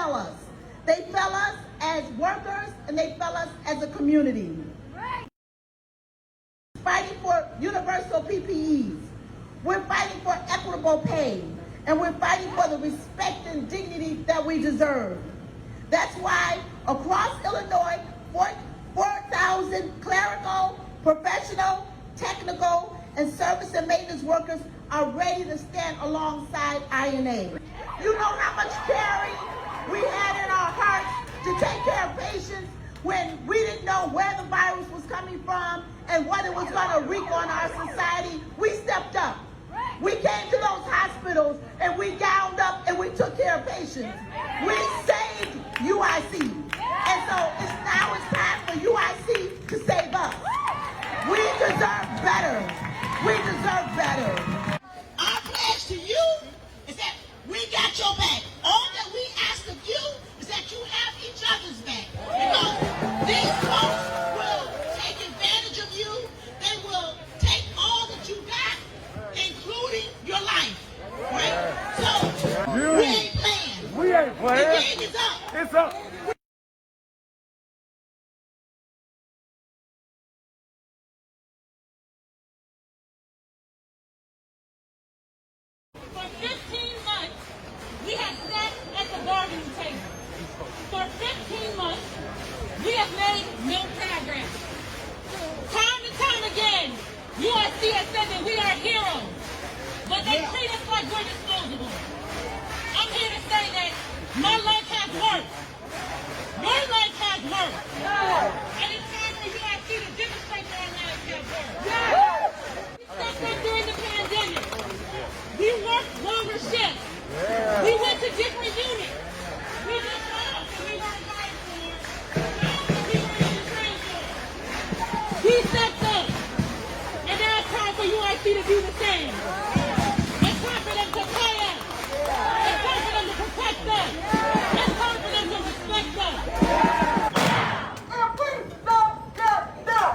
fail us. They fail us as workers, and they fail us as a community. Fighting for universal PPEs. We're fighting for equitable pay. And we're fighting for the respect and dignity that we deserve. That's why across Illinois, 4,000 clerical, professional, technical, and service and maintenance workers are ready to stand alongside INA. You know how much caring we had in our hearts to take care of patients when we didn't know where the virus was coming from and what it was going to wreak on our society. We stepped up. We came to those hospitals and we gowned up and we took care of patients. We saved UIC. And so now it's time for UIC to save us. We deserve better. We deserve better. Our pledge to you is that we got your back. All that we ask of you is that you have each other's back. Because these folks will take advantage of you. They will take all that you got, including your life. Right? So, we ain't playing. We ain't playing. The game is up. It's up. For 15 months, we have sat at the bargaining table. For 15 months, we have made no progress. Time and time again, UIC has said that we are heroes, but they treat us like we're disposable. I'm here to say that my life has worked. Your life has worked. And it's time for UIC to demonstrate that our lives have worked. We stepped up during the pandemic. We worked longer shifts. We went to different units. We did jobs that we weren't hired for. Jobs that we weren't even trained for. We stepped up. And now it's time for UIC to do the same. It's time for them to pay us. It's time for them to protect us. It's time for them to respect us. If we don't get them,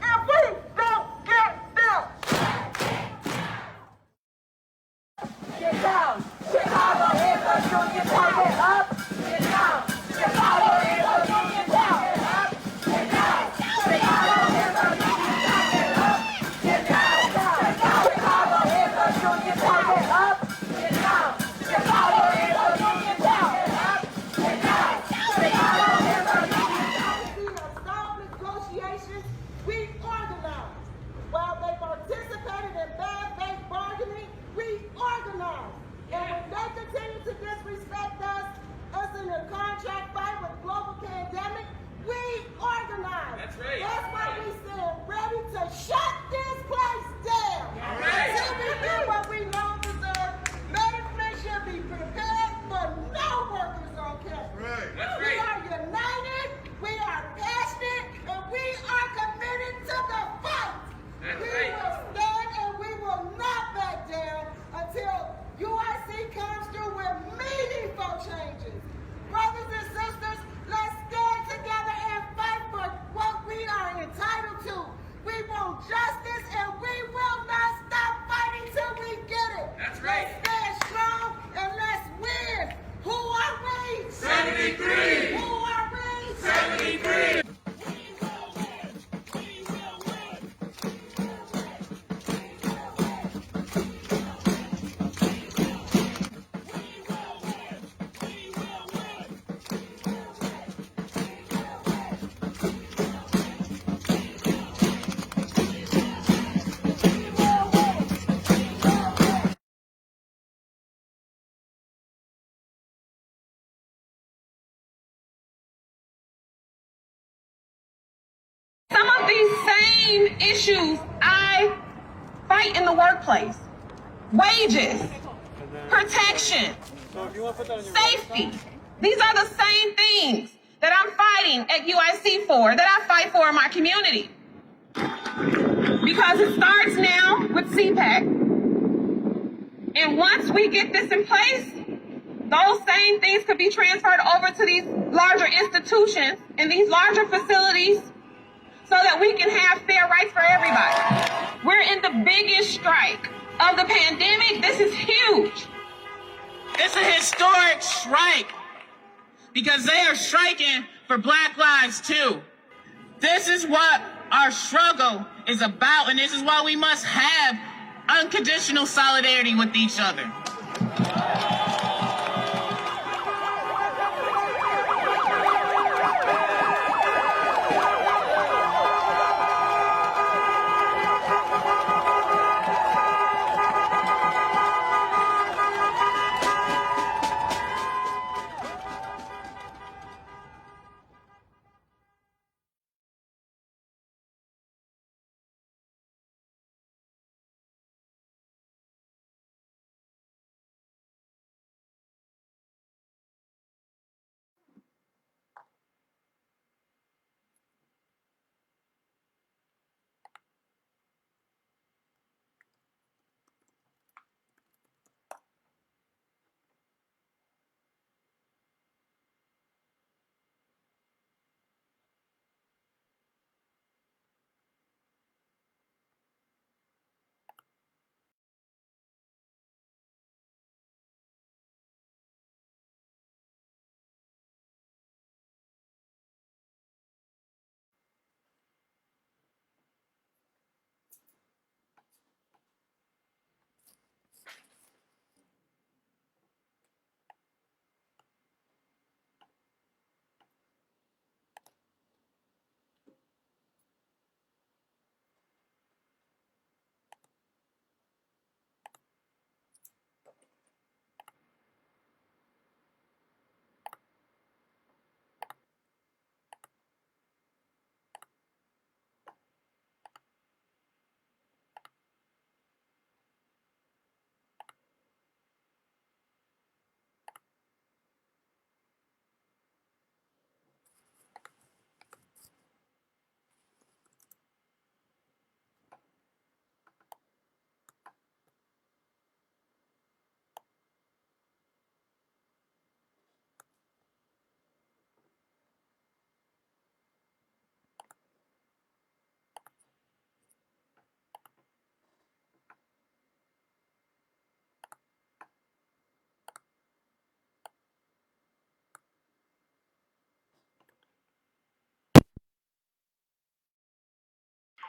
if we don't get them, get down. Chicago is a union town. Get up. Get down. Chicago is a union town. Get up. Get down. Chicago is a union town. Get up. Get down. Chicago is a union town. Get up. Get down. Chicago is a union town. Get up. Get down. Chicago is a union town. We have stopped negotiations. We organized. While they participated in bad faith bargaining, we organized. And when they continue to disrespect us in a contract fight with global pandemic, we organize. That's right. That's why we stand ready to shut this place down. All right. Until we get what we long deserve, management should be prepared for no workers on campus. Right. That's We right. are united, we are passionate, and we are committed to the fight. That's We right. will stand and we will not back down until UIC comes through with meaningful changes. Brothers and sisters, let's stand together and fight for what we are entitled to. We want justice and we will not stop fighting till we get it. That's right. Let's stand strong and let's win. Who are we? 73. Who are we? 73. Some of these same issues I fight in the workplace. Wages, protection, safety. These are the same things that I'm fighting at UIC for, that I fight for in my community. Because it starts now with CPAC. And once we get this in place, those same things could be transferred over to these larger institutions and these larger facilities so that we can have fair rights for everybody. We're in the biggest strike of the pandemic. This is huge. It's a historic strike because they are striking for Black lives too. This is what our struggle is about, and this is why we must have unconditional solidarity with each other.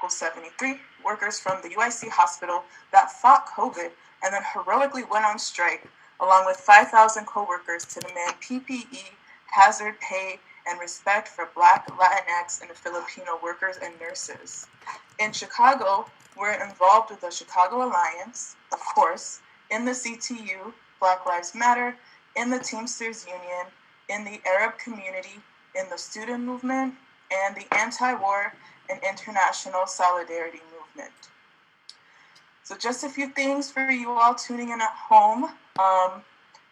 Local 73, workers from the UIC hospital that fought COVID and then heroically went on strike, along with 5,000 co-workers to demand PPE, hazard pay, and respect for Black, Latinx, and Filipino workers and nurses. In Chicago, we're involved with the Chicago Alliance, of course, in the CTU, Black Lives Matter, in the Teamsters Union, in the Arab community, in the student movement, and the anti-war and international solidarity movement. So just a few things for you all tuning in at home.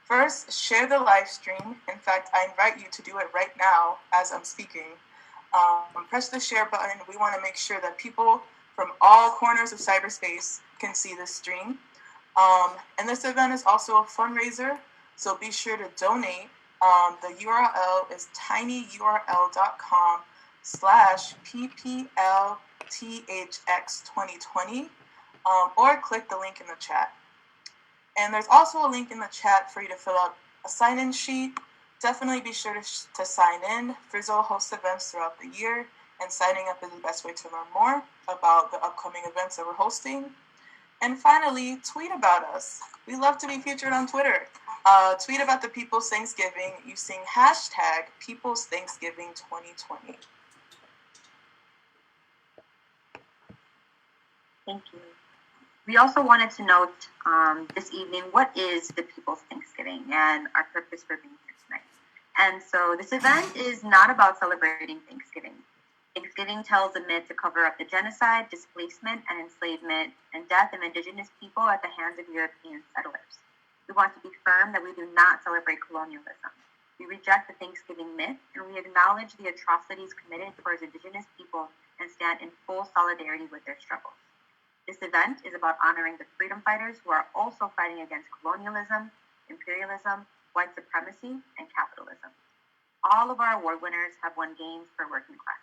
First, share the live stream. In fact, I invite you to do it right now as I'm speaking. Press the share button. We want to make sure that people from all corners of cyberspace can see this stream. And this event is also a fundraiser, so be sure to donate. The URL is tinyurl.com/PPLTHX2020, or click the link in the chat. And there's also a link in the chat for you to fill out a sign-in sheet. Definitely be sure to sign in. Frizzle hosts events throughout the year, and signing up is the best way to learn more about the upcoming events that we're hosting. And finally, tweet about us. We love to be featured on Twitter. Tweet about the People's Thanksgiving using hashtag People's Thanksgiving 2020. Thank you. We also wanted to note this evening what is the People's Thanksgiving and our purpose for being here tonight. And so this event is not about celebrating Thanksgiving. Thanksgiving tells a myth to cover up the genocide, displacement, and enslavement and death of indigenous people at the hands of European settlers. We want to be firm that we do not celebrate colonialism. We reject the Thanksgiving myth, and we acknowledge the atrocities committed towards indigenous people and stand in full solidarity with their struggles. This event is about honoring the freedom fighters who are also fighting against colonialism, imperialism, white supremacy, and capitalism. All of our award winners have won games for working class.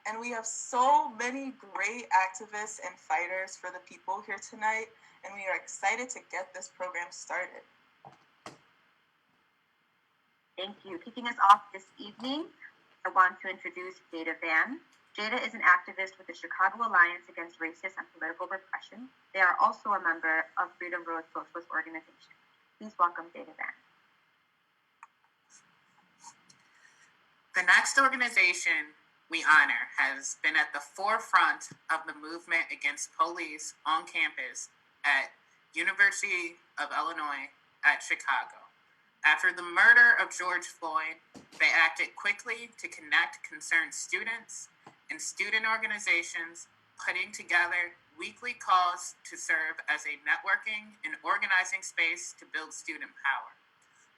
And we have so many great activists and fighters for the people here tonight. and we are excited to get this program started. Thank you. Kicking us off this evening, I want to introduce Jada Van. Jada is an activist with the Chicago Alliance Against Racist and Political Repression. They are also a member of Freedom Road Socialist Organization. Please welcome Jada Van. The next organization we honor has been at the forefront of the movement against police on campus at University of Illinois at Chicago. After the murder of George Floyd, they acted quickly to connect concerned students and student organizations, putting together weekly calls to serve as a networking and organizing space to build student power.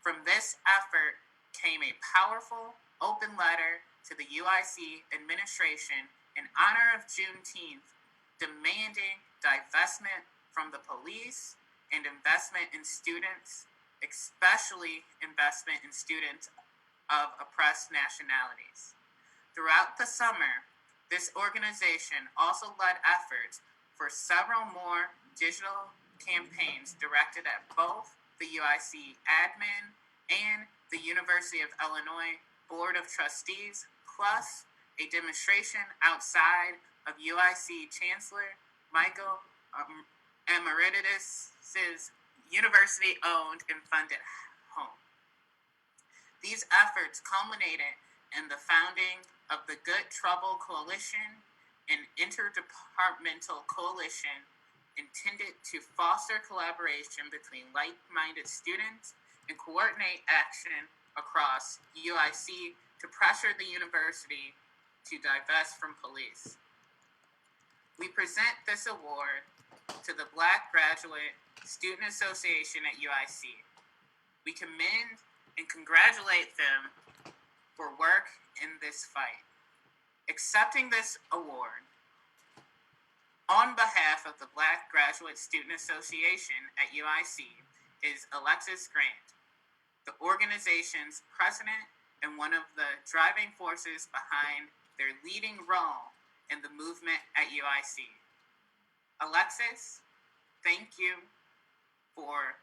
From this effort came a powerful, open letter to the UIC administration in honor of Juneteenth, demanding divestment from the police and investment in students, especially investment in students of oppressed nationalities. Throughout the summer, this organization also led efforts for several more digital campaigns directed at both the UIC admin and the University of Illinois Board of Trustees, plus a demonstration outside of UIC Chancellor Michael Emeritus's university-owned and funded home. These efforts culminated in the founding of the Good Trouble Coalition, an interdepartmental coalition intended to foster collaboration between like-minded students and coordinate action across UIC to pressure the university to divest from police. We present this award to the Black Graduate Student Association at UIC. We commend and congratulate them for work in this fight. Accepting this award on behalf of the Black Graduate Student Association at UIC is Alexis Grant, the organization's president and one of the driving forces behind their leading role in the movement at UIC. Alexis, thank you for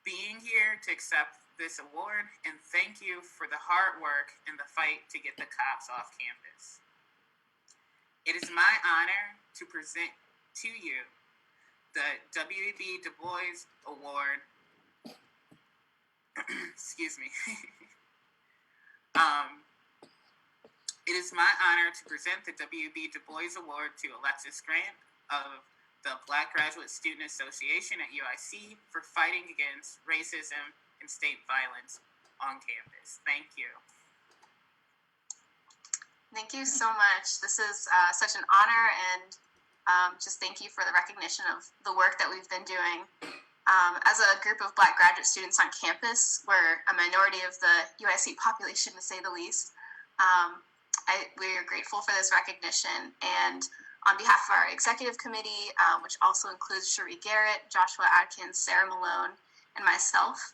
being here to accept this award, and thank you for the hard work in the fight to get the cops off campus. It is my honor to present to you the W.E.B. Du Bois Award. Excuse me. It is my honor to present the W.E.B. Du Bois Award to Alexis Grant of the Black Graduate Student Association at UIC for fighting against racism and state violence on campus. Thank you. Thank you so much. This is such an honor, and just thank you for the recognition of the work that we've been doing. As a group of Black graduate students on campus, we're a minority of the UIC population, to say the least. We are grateful for this recognition, and on behalf of our executive committee, which also includes Cherie Garrett, Joshua Adkins, Sarah Malone, and myself.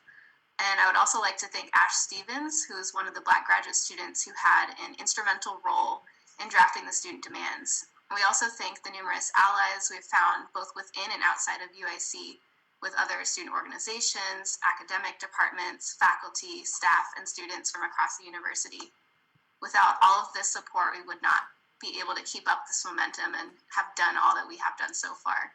And I would also like to thank Ash Stevens, who is one of the Black graduate students who had an instrumental role in drafting the student demands. We also thank the numerous allies we've found both within and outside of UIC, with other student organizations, academic departments, faculty, staff, and students from across the university. Without all of this support, we would not be able to keep up this momentum and have done all that we have done so far.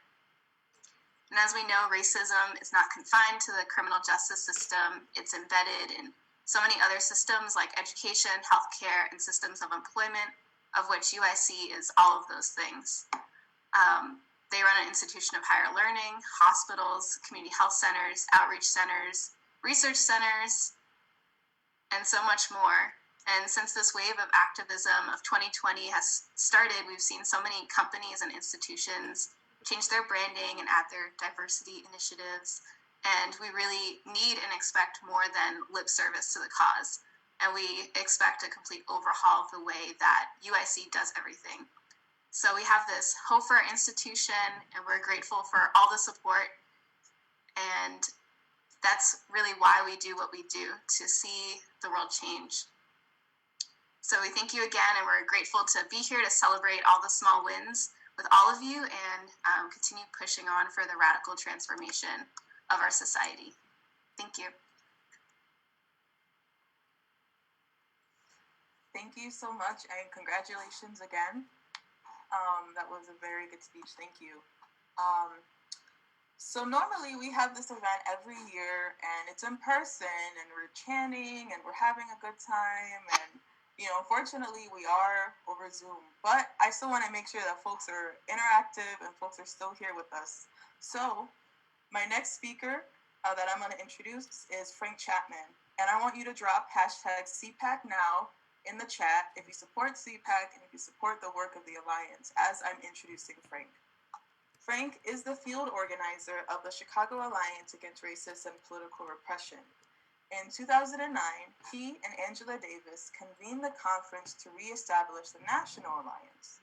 And as we know, racism is not confined to the criminal justice system. It's embedded in so many other systems like education, healthcare, and systems of employment, of which UIC is all of those things. They run an institution of higher learning, hospitals, community health centers, outreach centers, research centers, and so much more. And since this wave of activism of 2020 has started, we've seen so many companies and institutions change their branding and add their diversity initiatives. And we really need and expect more than lip service to the cause. And we expect a complete overhaul of the way that UIC does everything. So we have this hope for our institution, and we're grateful for all the support. And that's really why we do what we do, to see the world change. So we thank you again, and we're grateful to be here to celebrate all the small wins with all of you and continue pushing on for the radical transformation of our society. Thank you. Thank you so much, and congratulations again. That was a very good speech. Thank you. So normally we have this event every year, and it's in person, and we're chanting, and we're having a good time, and unfortunately we are over Zoom. But I still want to make sure that folks are interactive and folks are still here with us. So my next speaker that I'm going to introduce is Frank Chapman, and I want you to drop hashtag CPAC now in the chat if you support CPAC and if you support the work of the Alliance as I'm introducing Frank. Frank is the field organizer of the Chicago Alliance Against Racist and Political Repression. In 2009, he and Angela Davis convened the conference to reestablish the National Alliance.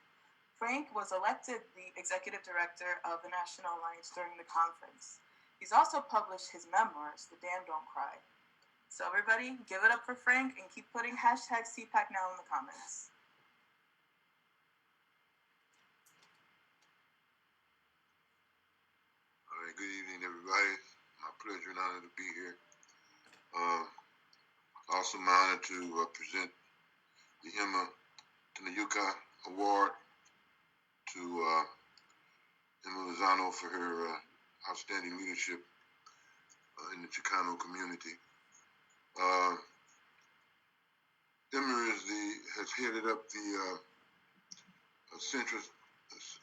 Frank was elected the executive director of the National Alliance during the conference. He's also published his memoirs, The Damned Don't Cry. So everybody, give it up for Frank and keep putting hashtag CPAC now in the comments. All right, good evening, everybody. My pleasure and honor to be here. Also my honor to present the Emma Tenayuka Award to Emma Lozano for her outstanding leadership in the Chicano community. Emma has headed up the Central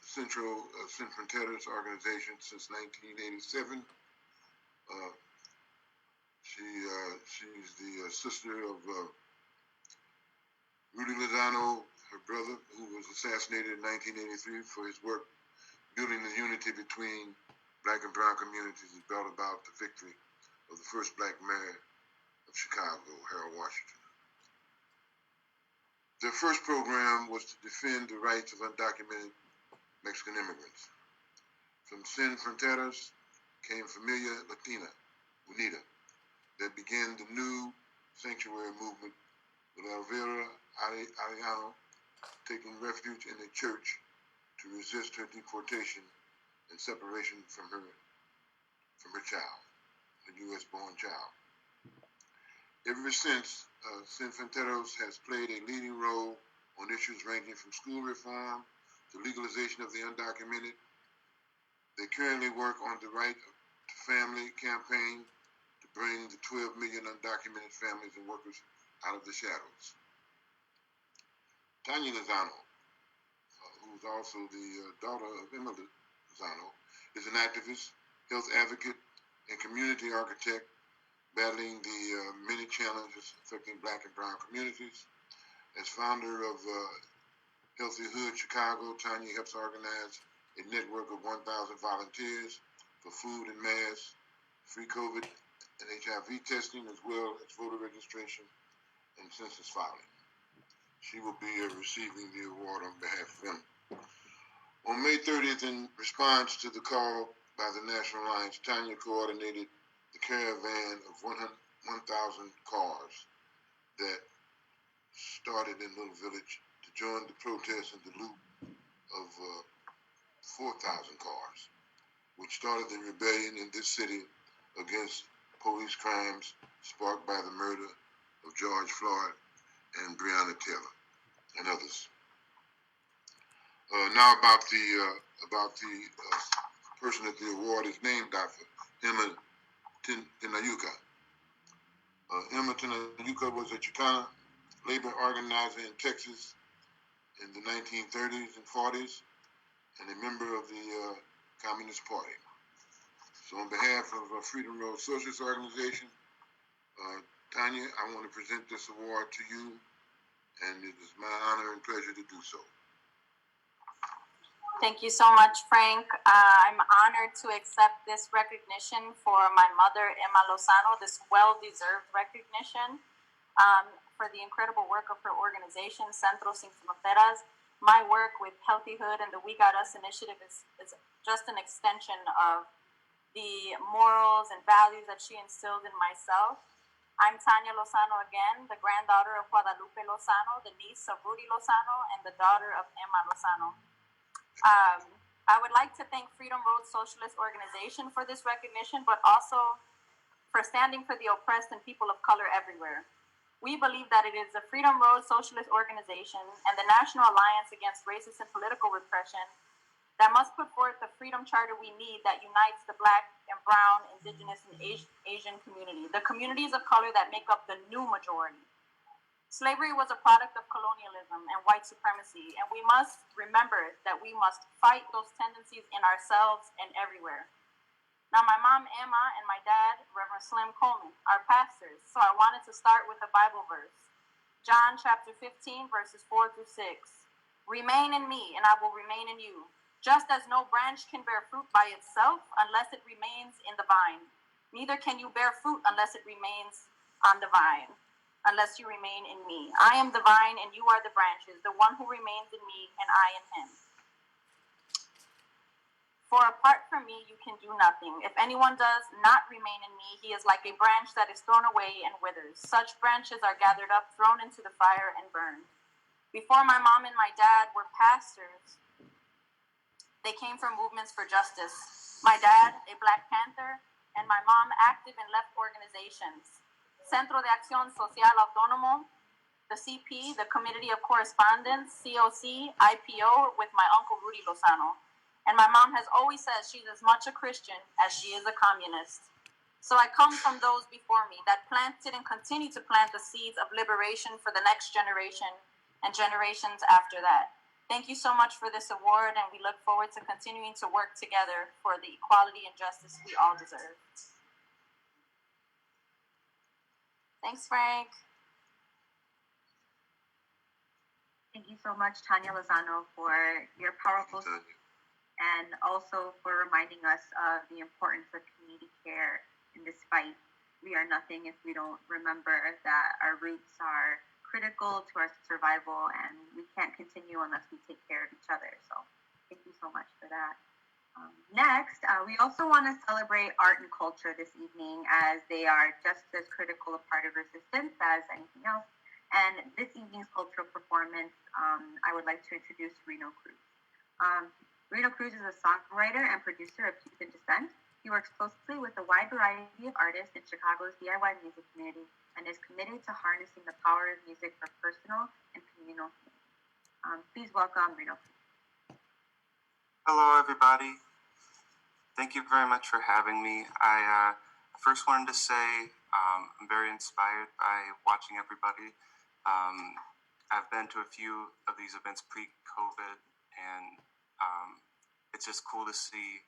Sin Fronteras organization since 1987. She's the sister of Rudy Lozano, her brother, who was assassinated in 1983 for his work building the unity between black and brown communities that brought about the victory of the first black mayor of Chicago, Harold Washington. Their first program was to defend the rights of undocumented Mexican immigrants. From Sin Fronteras came Familia Latina, UNITA, that began the new sanctuary movement with Elvira Arellano taking refuge in a church to resist her deportation and separation from her child, a U.S.-born child. Ever since, Sin Fronteras has played a leading role on issues ranging from school reform to legalization of the undocumented. They currently work on the Right to Family campaign to bring the 12 million undocumented families and workers out of the shadows. Tanya Lozano, who's also the daughter of Emma Lozano, is an activist, health advocate, and community architect battling the many challenges affecting black and brown communities. As founder of Healthy Hood Chicago, Tanya helps organize a network of 1,000 volunteers for food and masks, free COVID and HIV testing, as well as voter registration and census filing. She will be receiving the award on behalf of them. On May 30th, in response to the call by the National Alliance, Tanya coordinated the caravan of 1,000 cars that started in Little Village to join the protest in the loop of 4,000 cars, which started the rebellion in this city against police crimes sparked by the murder of George Floyd and Breonna Taylor and others. Now about the person that the award is named after, Emma Tenayuka. Emma Tenayuka was a Chicana labor organizer in Texas in the 1930s and 40s and a member of the Communist Party. So on behalf of Freedom Road Socialist Organization, Tanya, I want to present this award to you, and it is my honor and pleasure to do so. Thank you so much, Frank. I'm honored to accept this recognition for my mother, Emma Lozano, this well-deserved recognition for the incredible work of her organization, Centro Sin Fronteras. My work with Healthy Hood and the We Got Us initiative is just an extension of the morals and values that she instilled in myself. I'm Tanya Lozano again, the granddaughter of Guadalupe Lozano, the niece of Rudy Lozano, and the daughter of Emma Lozano. I would like to thank Freedom Road Socialist Organization for this recognition, but also for standing for the oppressed and people of color everywhere. We believe that it is the Freedom Road Socialist Organization and the National Alliance Against Racist and Political Repression that must put forth the freedom charter we need that unites the Black and Brown, Indigenous, and Asian community, the communities of color that make up the new majority. Slavery was a product of colonialism and white supremacy, and we must remember that we must fight those tendencies in ourselves and everywhere. Now, my mom, Emma, and my dad, Reverend Slim Coleman, are pastors, so I wanted to start with a Bible verse. John chapter 15, verses 4 through 6. Remain in me, and I will remain in you. Just as no branch can bear fruit by itself unless it remains in the vine, neither can you bear fruit unless it remains on the vine. Unless you remain in me. I am the vine and you are the branches, the one who remains in me and I in him. For apart from me, you can do nothing. If anyone does not remain in me, he is like a branch that is thrown away and withers. Such branches are gathered up, thrown into the fire, and burned. Before my mom and my dad were pastors, they came from movements for justice. My dad, a Black Panther, and my mom active in left organizations. Centro de Acción Social Autónomo, the CP, the Committee of Correspondence, COC, IPO, with my uncle Rudy Lozano. And my mom has always said she's as much a Christian as she is a communist. So I come from those before me that planted and continue to plant the seeds of liberation for the next generation and generations after that. Thank you so much for this award, and we look forward to continuing to work together for the equality and justice we all deserve. Thanks, Frank. Thank you so much, Tanya Lozano, for your powerful and also for reminding us of the importance of community care in this fight. We are nothing if we don't remember that our roots are critical to our survival, and we can't continue unless we take care of each other. So thank you so much for that. Next, we also want to celebrate art and culture this evening, as they are just as critical a part of resistance as anything else. And this evening's cultural performance, I would like to introduce Reno Cruz. Reno Cruz is a songwriter and producer of Cuban descent. He works closely with a wide variety of artists in Chicago's DIY music community and is committed to harnessing the power of music for personal and communal healing. Please welcome Reno Cruz. Hello, everybody. Thank you very much for having me. I first wanted to say I'm very inspired by watching everybody. I've been to a few of these events pre-COVID, and it's just cool to see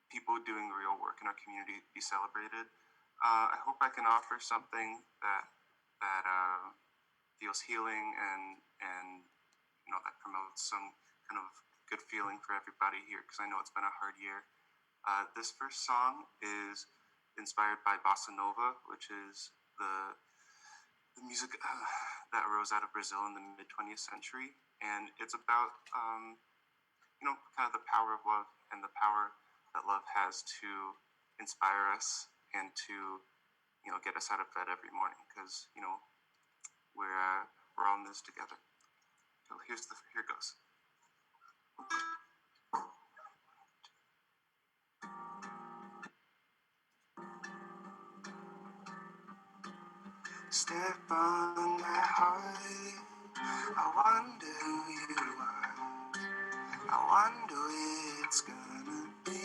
people doing real work in our community be celebrated. I hope I can offer something that feels healing and you know, that promotes some kind of good feeling for everybody here, because I know it's been a hard year. This first song is inspired by bossa nova, which is the music that arose out of Brazil in the mid-20th century, and it's about you know, kind of the power of love and the power that love has to inspire us and to, you know, get us out of bed every morning, because you know we're all in this together. So here goes. Step on my heart, I wonder who you are, I wonder where it's gonna be,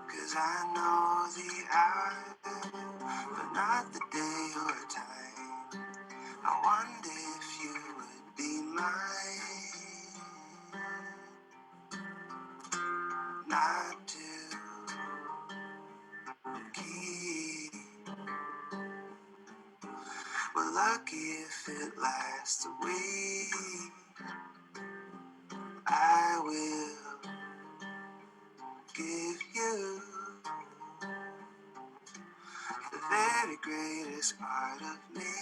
'cause I know the hour, but not the day or time. I wonder if you would be mine, not to keep. We're lucky if it lasts a week. I will give you the very greatest part of me.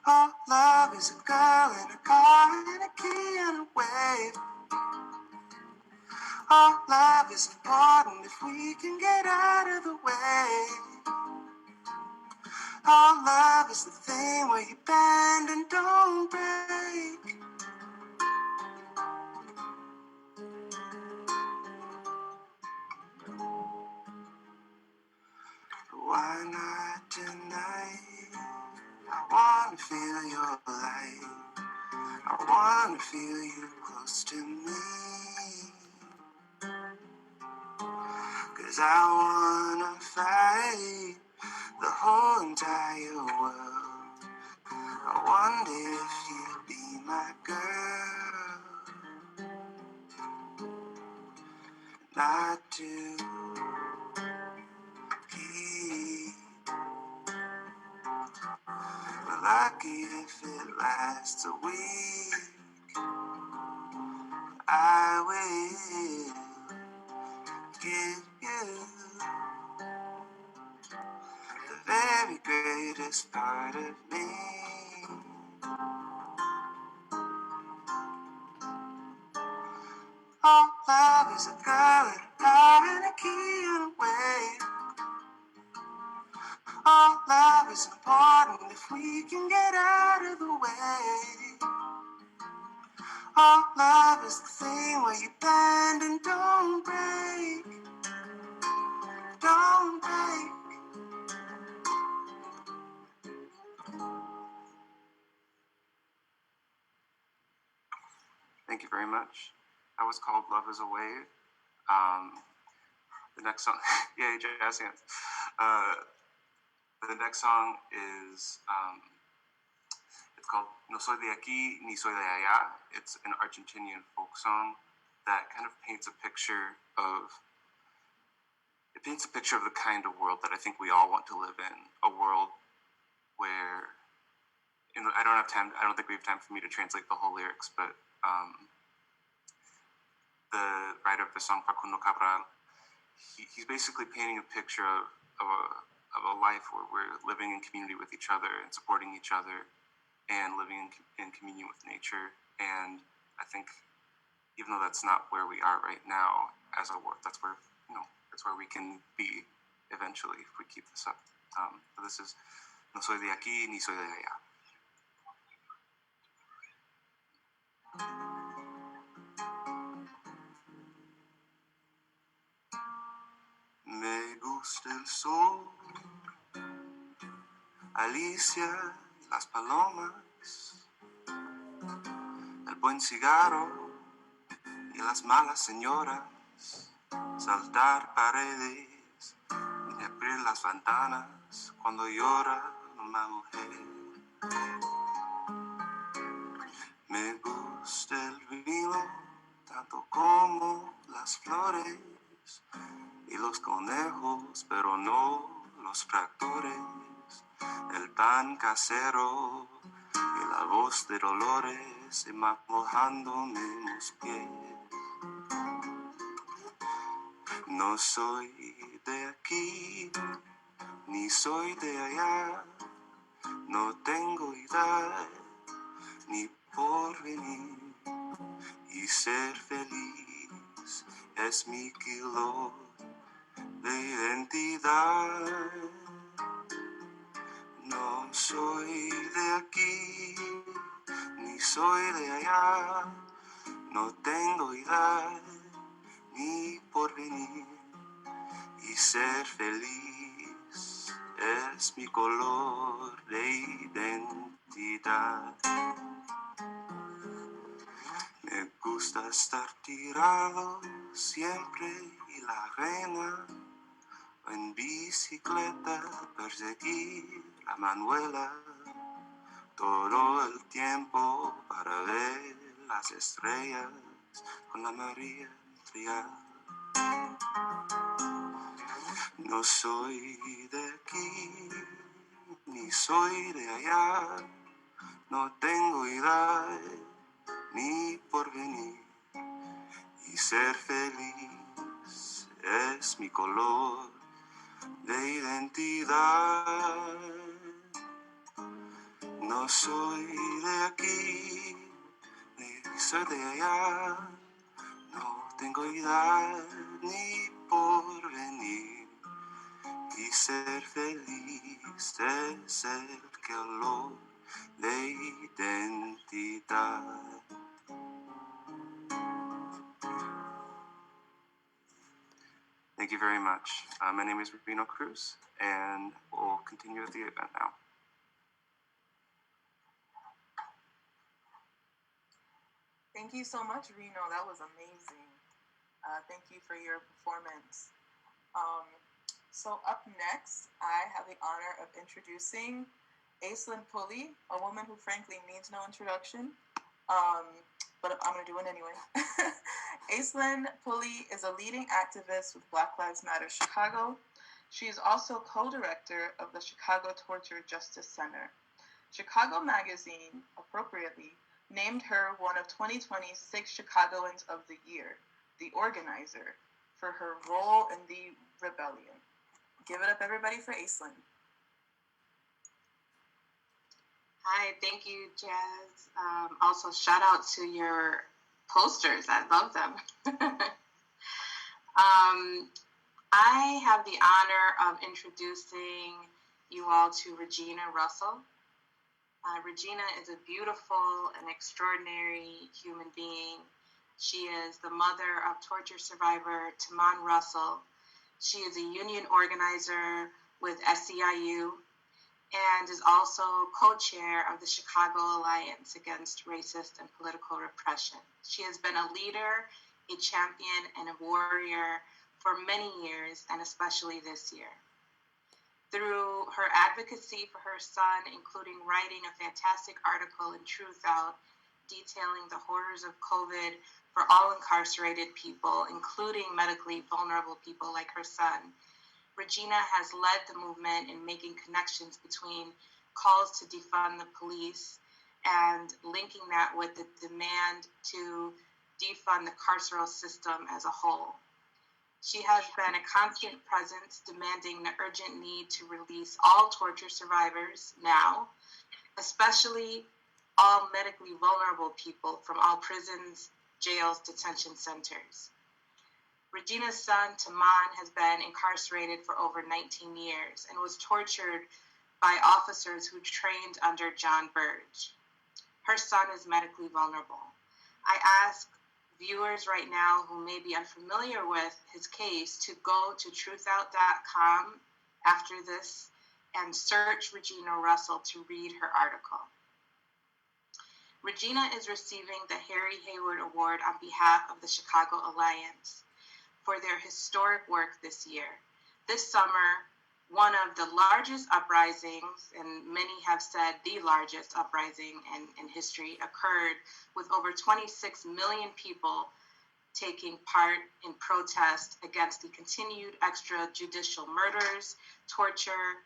Oh, love is a girl and a car and a key and a wave. Oh, love is important if we can get out of the way. All love is the thing where you bend and don't break. Why not tonight? I wanna feel your light. I wanna feel you close to me. 'Cause I wanna fight the whole entire world. I wonder if you'd be my girl. Not to keep. We're lucky if it lasts a week. I will give you the very greatest part of me. All love is a girl and a car and a key and a way. All love is important if we can get out of the way. All love is the thing where you bend and don't break. Don't break. Thank you very much. That was called Love is a Wave. The next song, yay, jazz hands. The next song is, it's called No Soy de Aquí, Ni Soy de Allá. It's an Argentinian folk song that kind of paints a picture of the kind of world that I think we all want to live in. A world where, I don't think we have time for me to translate the whole lyrics, but the writer of the song, Facundo Cabral, he's basically painting a picture of a life where we're living in community with each other and supporting each other and living in communion with nature. And I think even though that's not where we are right now as a world, that's where we can be eventually if we keep this up. So this is No Soy de Aquí, Ni Soy de Allá. Me gusta el sol, Alicia y las palomas, el buen cigarro y las malas señoras, saltar paredes y abrir las ventanas cuando llora una mujer. Me gusta el vino tanto como las flores y los conejos, pero no los tractores, el pan casero y la voz de Dolores y mojándome en los pies. No soy de aquí, ni soy de allá, no tengo edad ni porvenir, y ser feliz es mi kilo de identidad. No soy de aquí, ni soy de allá, no tengo edad ni porvenir, y ser feliz es mi color de identidad. Me gusta estar tirado siempre y la arena, en bicicleta perseguir la manuela, todo el tiempo para ver las estrellas con la María Trial. No soy de aquí, ni soy de allá, no tengo edad ni porvenir, y ser feliz es mi color de identidad. No soy de aquí, ni soy de allá, no tengo edad ni porvenir, Y ser feliz es el calor de identidad. Thank you very much. My name is Rubino Cruz, and we'll continue with the event now. Thank you so much, Reno. That was amazing. Thank you for your performance. So up next, I have the honor of introducing Aislinn Pulley, a woman who frankly needs no introduction, but I'm going to do it anyway. Aislinn Pulley is a leading activist with Black Lives Matter Chicago. She is also co-director of the Chicago Torture Justice Center. Chicago Magazine, appropriately, named her one of 2020's 6 Chicagoans of the Year, the organizer, for her role in the rebellion. Give it up, everybody, for Aislinn. Hi, thank you, Jazz. Also, shout out to your posters. I love them. I have the honor of introducing you all to Regina Russell. Regina is a beautiful and extraordinary human being. She is the mother of torture survivor Taman Russell. She is a union organizer with SEIU and is also co-chair of the Chicago Alliance Against Racist and Political Repression. She has been a leader, a champion, and a warrior for many years, and especially this year. Through her advocacy for her son, including writing a fantastic article in Truth Out detailing the horrors of COVID for all incarcerated people, including medically vulnerable people like her son, Regina has led the movement in making connections between calls to defund the police and linking that with the demand to defund the carceral system as a whole. She has been a constant presence demanding the urgent need to release all torture survivors now, especially all medically vulnerable people from all prisons, jails, detention centers. Regina's son, Taman, has been incarcerated for over 19 years and was tortured by officers who trained under John Burge. Her son is medically vulnerable. I ask viewers right now who may be unfamiliar with his case to go to truthout.com after this and search Regina Russell to read her article. Regina is receiving the Harry Hayward Award on behalf of the Chicago Alliance for their historic work this year. This summer, one of the largest uprisings, and many have said the largest uprising in history, occurred with over 26 million people taking part in protest against the continued extrajudicial murders, torture,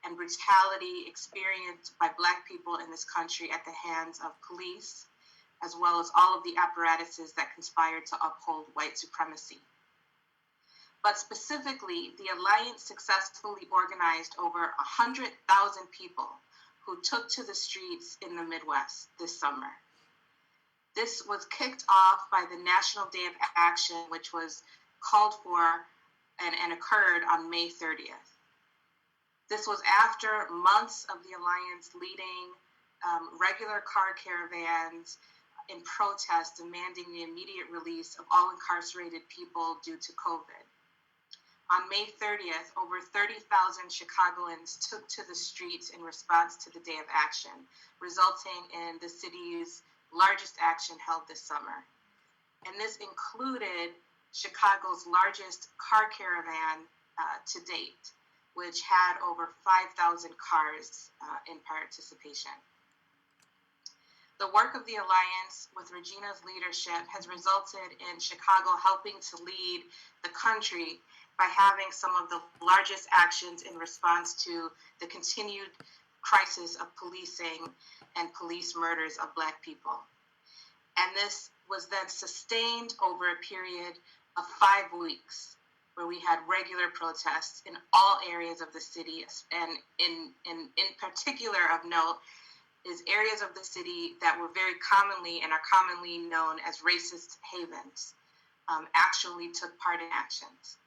and brutality experienced by Black people in this country at the hands of police, as well as all of the apparatuses that conspired to uphold white supremacy. But specifically, the Alliance successfully organized over 100,000 people who took to the streets in the Midwest this summer. This was kicked off by the National Day of Action, which was called for and occurred on May 30th. This was after months of the Alliance leading regular car caravans in protest demanding the immediate release of all incarcerated people due to COVID. On May 30th, over 30,000 Chicagoans took to the streets in response to the Day of Action, resulting in the city's largest action held this summer. And this included Chicago's largest car caravan to date, which had over 5,000 cars in participation. The work of the Alliance, with Regina's leadership, has resulted in Chicago helping to lead the country by having some of the largest actions in response to the continued crisis of policing and police murders of Black people. And this was then sustained over a period of 5 weeks, where we had regular protests in all areas of the city, and in particular of note is areas of the city that were very commonly and are commonly known as racist havens, actually took part in actions.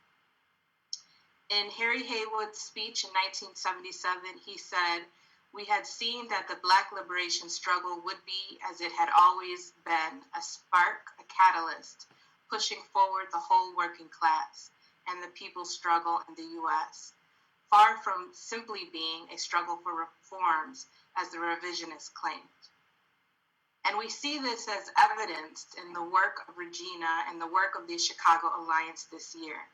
In Harry Haywood's speech in 1977, he said, "We had seen that the Black liberation struggle would be, as it had always been, a spark, a catalyst, pushing forward the whole working class and the people's struggle in the U.S., far from simply being a struggle for reforms, as the revisionists claimed." And we see this as evidenced in the work of Regina and the work of the Chicago Alliance this year,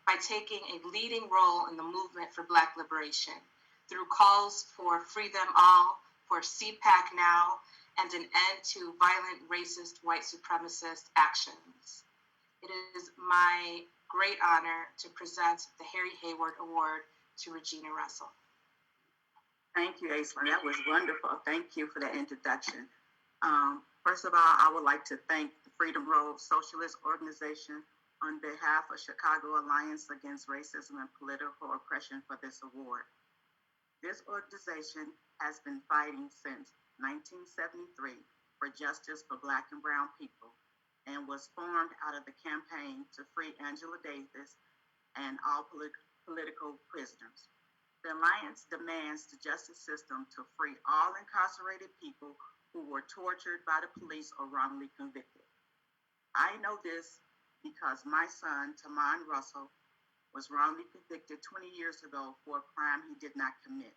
by taking a leading role in the movement for Black liberation through calls for Free Them All, for CPAC Now, and an end to violent, racist, white supremacist actions. It is my great honor to present the Harry Hayward Award to Regina Russell. Thank you, Aislinn. That was wonderful. Thank you for that introduction. First of all, I would like to thank the Freedom Road Socialist Organization on behalf of Chicago Alliance Against Racism and Political Oppression for this award. This organization has been fighting since 1973 for justice for Black and Brown people, and was formed out of the campaign to free Angela Davis and all political prisoners. The Alliance demands the justice system to free all incarcerated people who were tortured by the police or wrongly convicted. I know this because my son, Tamon Russell, was wrongly convicted 20 years ago for a crime he did not commit.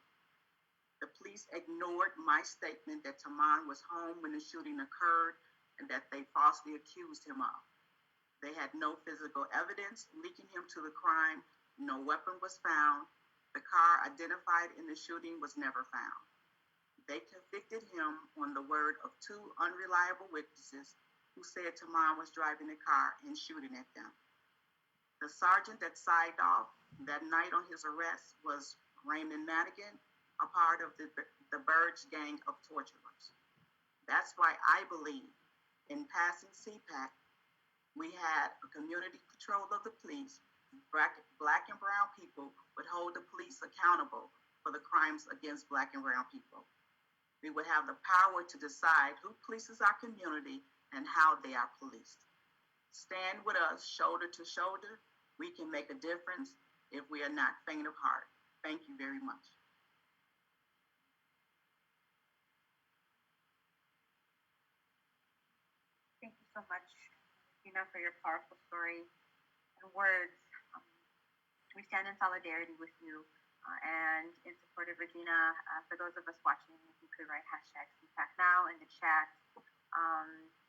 The police ignored my statement that Tamon was home when the shooting occurred and that they falsely accused him of. They had no physical evidence linking him to the crime. No weapon was found. The car identified in the shooting was never found. They convicted him on the word of two unreliable witnesses who said Tamon was driving the car and shooting at them. The sergeant that signed off that night on his arrest was Raymond Madigan, a part of the Burge gang of torturers. That's why I believe in passing CPAC, we had a community control of the police. Black and brown people would hold the police accountable for the crimes against Black and brown people. We would have the power to decide who polices our community and how they are policed. Stand with us shoulder to shoulder. We can make a difference if we are not faint of heart. Thank you very much. Thank you so much, Regina, for your powerful story and words. We stand in solidarity with you and in support of Regina. For those of us watching, if you could write hashtag CPACNow in the chat,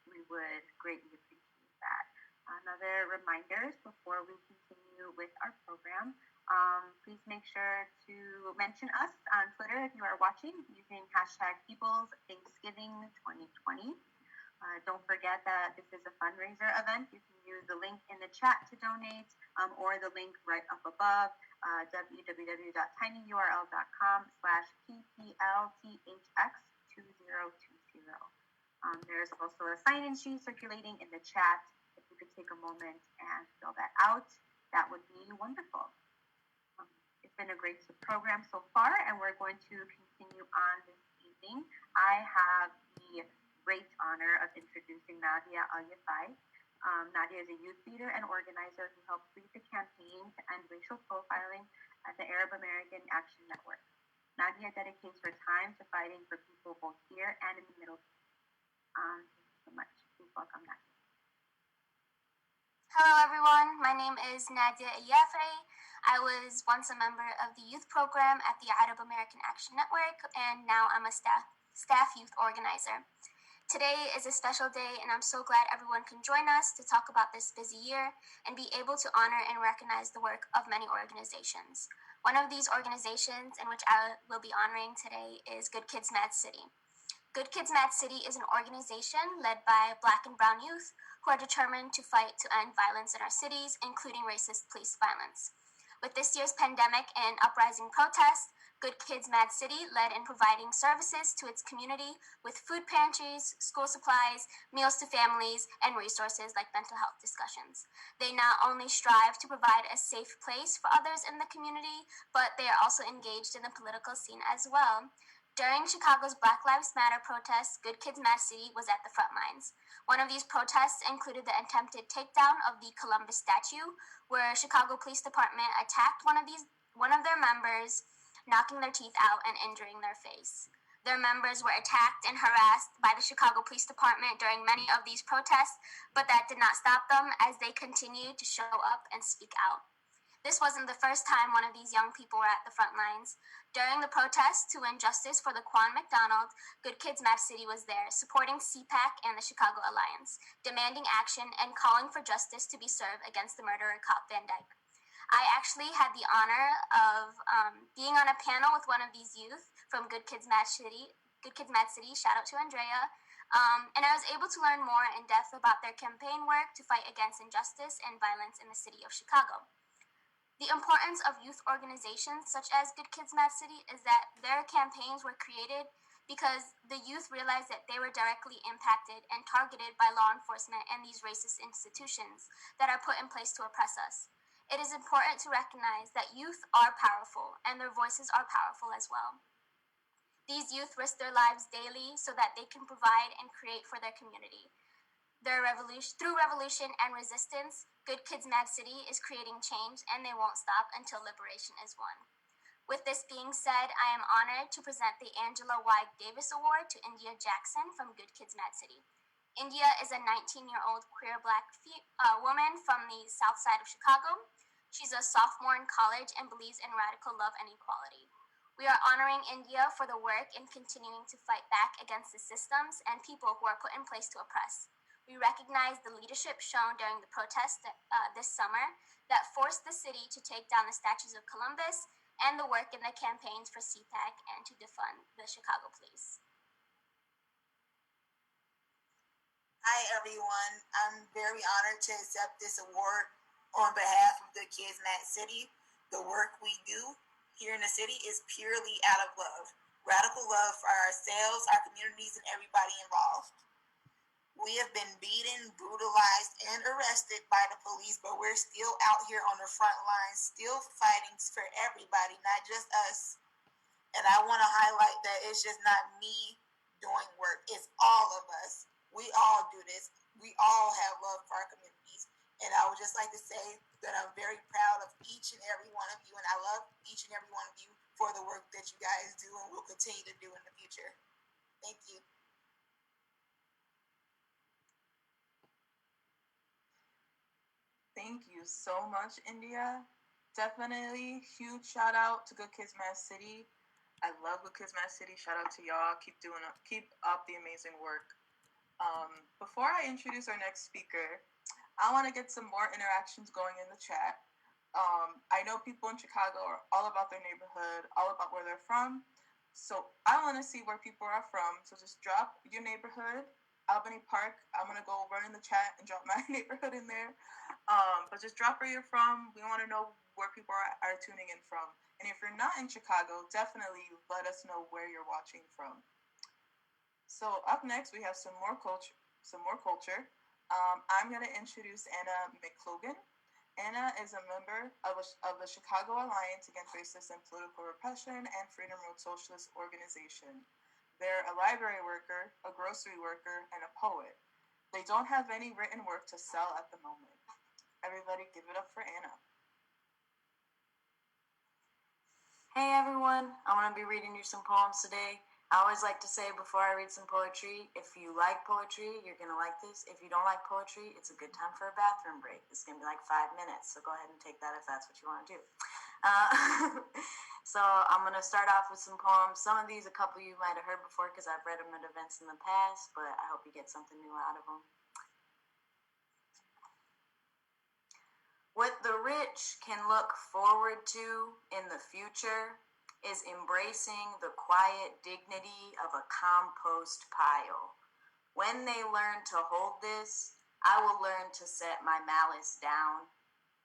we would greatly appreciate that. Another reminder before we continue with our program, please make sure to mention us on Twitter if you are watching using hashtag People's Thanksgiving 2020. Don't forget that this is a fundraiser event. You can use the link in the chat to donate or the link right up above, www.tinyurl.com/PPLTHX2020. There's also a sign-in sheet circulating in the chat. If you could take a moment and fill that out, that would be wonderful. It's been a great program so far, and we're going to continue on this evening. I have the great honor of introducing Nadia Al-Yafai. Nadia is a youth leader and organizer who helped lead the campaign to end racial profiling at the Arab American Action Network. Nadia dedicates her time to fighting for people both here and in the Middle East. Thank you so much. Please welcome Nadia. Hello everyone, my name is Nadia Al-Yafai. I was once a member of the youth program at the Arab American Action Network, and now I'm a staff youth organizer. Today is a special day, and I'm so glad everyone can join us to talk about this busy year and be able to honor and recognize the work of many organizations. One of these organizations in which I will be honoring today is Good Kids Mad City. Good Kids Mad City is an organization led by Black and brown youth who are determined to fight to end violence in our cities, including racist police violence. With this year's pandemic and uprising protests, Good Kids Mad City led in providing services to its community with food pantries, school supplies, meals to families, and resources like mental health discussions. They not only strive to provide a safe place for others in the community, but they are also engaged in the political scene as well. During Chicago's Black Lives Matter protests, Good Kids Mad City was at the front lines. One of these protests included the attempted takedown of the Columbus statue, where Chicago Police Department attacked one of their members, knocking their teeth out and injuring their face. Their members were attacked and harassed by the Chicago Police Department during many of these protests, but that did not stop them as they continued to show up and speak out. This wasn't the first time one of these young people were at the front lines. During the protests to win justice for Laquan McDonald, Good Kids Mad City was there, supporting CPAC and the Chicago Alliance, demanding action and calling for justice to be served against the murderer Cop Van Dyke. I actually had the honor of being on a panel with one of these youth from Good Kids Mad City, shout out to Andrea, and I was able to learn more in depth about their campaign work to fight against injustice and violence in the city of Chicago. The importance of youth organizations such as Good Kids Mad City is that their campaigns were created because the youth realized that they were directly impacted and targeted by law enforcement and these racist institutions that are put in place to oppress us. It is important to recognize that youth are powerful and their voices are powerful as well. These youth risk their lives daily so that they can provide and create for their community. Through revolution and resistance, Good Kids Mad City is creating change, and they won't stop until liberation is won. With this being said, I am honored to present the Angela Y. Davis Award to India Jackson from Good Kids Mad City. India is a 19-year-old queer Black woman from the south side of Chicago. She's a sophomore in college and believes in radical love and equality. We are honoring India for the work in continuing to fight back against the systems and people who are put in place to oppress. We recognize the leadership shown during the protests this summer that forced the city to take down the statues of Columbus and the work in the campaigns for CPAC and to defund the Chicago police. Hi everyone, I'm very honored to accept this award on behalf of the Kids Mad City. The work we do here in the city is purely out of love. Radical love for ourselves, our communities, and everybody involved. We have been beaten, brutalized, and arrested by the police, but we're still out here on the front lines, still fighting for everybody, not just us. And I want to highlight that it's just not me doing work, it's all of us. We all do this. We all have love for our communities. And I would just like to say that I'm very proud of each and every one of you, and I love each and every one of you for the work that you guys do and will continue to do in the future. Thank you. Thank you so much, India. Definitely huge shout out to Good Kids Mad City. I love Good Kids Mad City. Shout out to y'all. Keep up the amazing work. Before I introduce our next speaker, I want to get some more interactions going in the chat. I know people in Chicago are all about their neighborhood, all about where they're from. So I want to see where people are from. So just drop your neighborhood. Albany Park, I'm going to go run in the chat and drop my neighborhood in there. But just drop where you're from. We want to know where people are tuning in from. And if you're not in Chicago, definitely let us know where you're watching from. So up next, we have some more culture. I'm going to introduce Anna McLogan. Anna is a member of the Chicago Alliance Against Racist and Political Repression and Freedom Road Socialist Organization. They're a library worker, a grocery worker, and a poet. They don't have any written work to sell at the moment. Everybody give it up for Anna. Hey everyone, I'm going to be reading you some poems today. I always like to say before I read some poetry, if you like poetry, you're going to like this. If you don't like poetry, it's a good time for a bathroom break. It's going to be like 5 minutes, so go ahead and take that if that's what you want to do. So I'm going to start off with some poems. Some of these, a couple you might have heard before because I've read them at events in the past, but I hope you get something new out of them. What the rich can look forward to in the future is embracing the quiet dignity of a compost pile. When they learn to hold this, I will learn to set my malice down.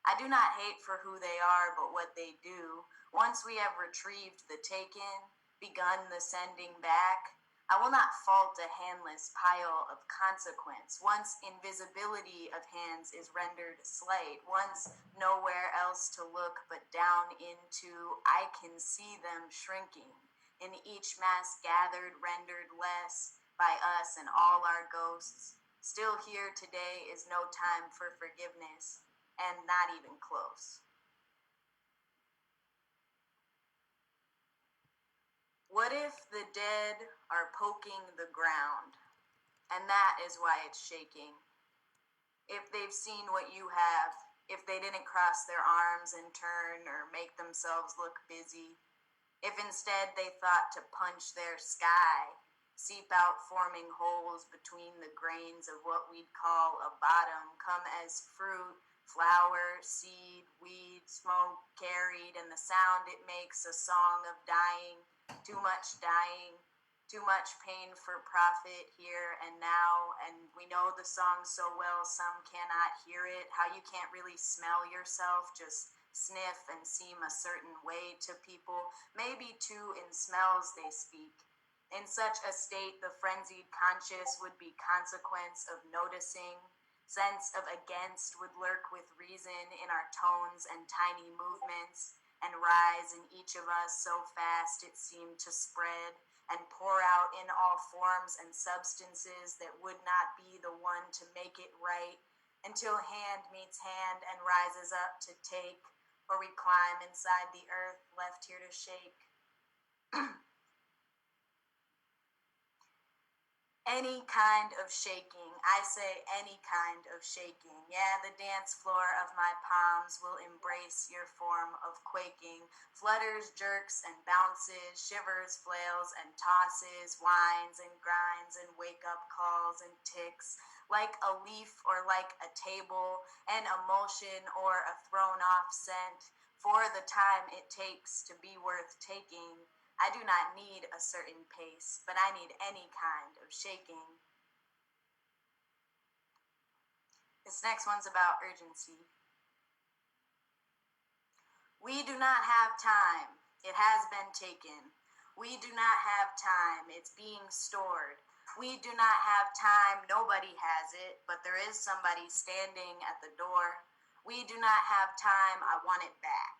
I do not hate for who they are, but what they do. Once we have retrieved the taken, begun the sending back, I will not fault a handless pile of consequence. Once invisibility of hands is rendered slight, once nowhere else to look but down into, I can see them shrinking. In each mass gathered, rendered less by us and all our ghosts, Still here today is no time for forgiveness, and not even close. What if the dead are poking the ground, and that is why it's shaking? If they've seen what you have, if they didn't cross their arms and turn or make themselves look busy, if instead they thought to punch their sky, seep out forming holes between the grains of what we'd call a bottom, come as fruit, flower, seed, weed, smoke carried, and the sound it makes a song of dying, too much dying, too much pain for profit here and now, and we know the song so well some cannot hear it, how you can't really smell yourself, just sniff and seem a certain way to people, maybe too in smells they speak. In such a state, the frenzied conscious would be consequence of noticing, sense of against would lurk with reason in our tones and tiny movements, and rise in each of us so fast it seemed to spread, and pour out in all forms and substances that would not be the one to make it right, until hand meets hand and rises up to take, or we climb inside the earth left here to shake. Any kind of shaking, I say any kind of shaking. Yeah, the dance floor of my palms will embrace your form of quaking. Flutters, jerks, and bounces, shivers, flails, and tosses, whines and grinds and wake-up calls and ticks, like a leaf or like a table, an emulsion or a thrown-off scent, for the time it takes to be worth taking. I do not need a certain pace, but I need any kind of shaking. This next one's about urgency. We do not have time. It has been taken. We do not have time. It's being stored. We do not have time. Nobody has it, but there is somebody standing at the door. We do not have time. I want it back.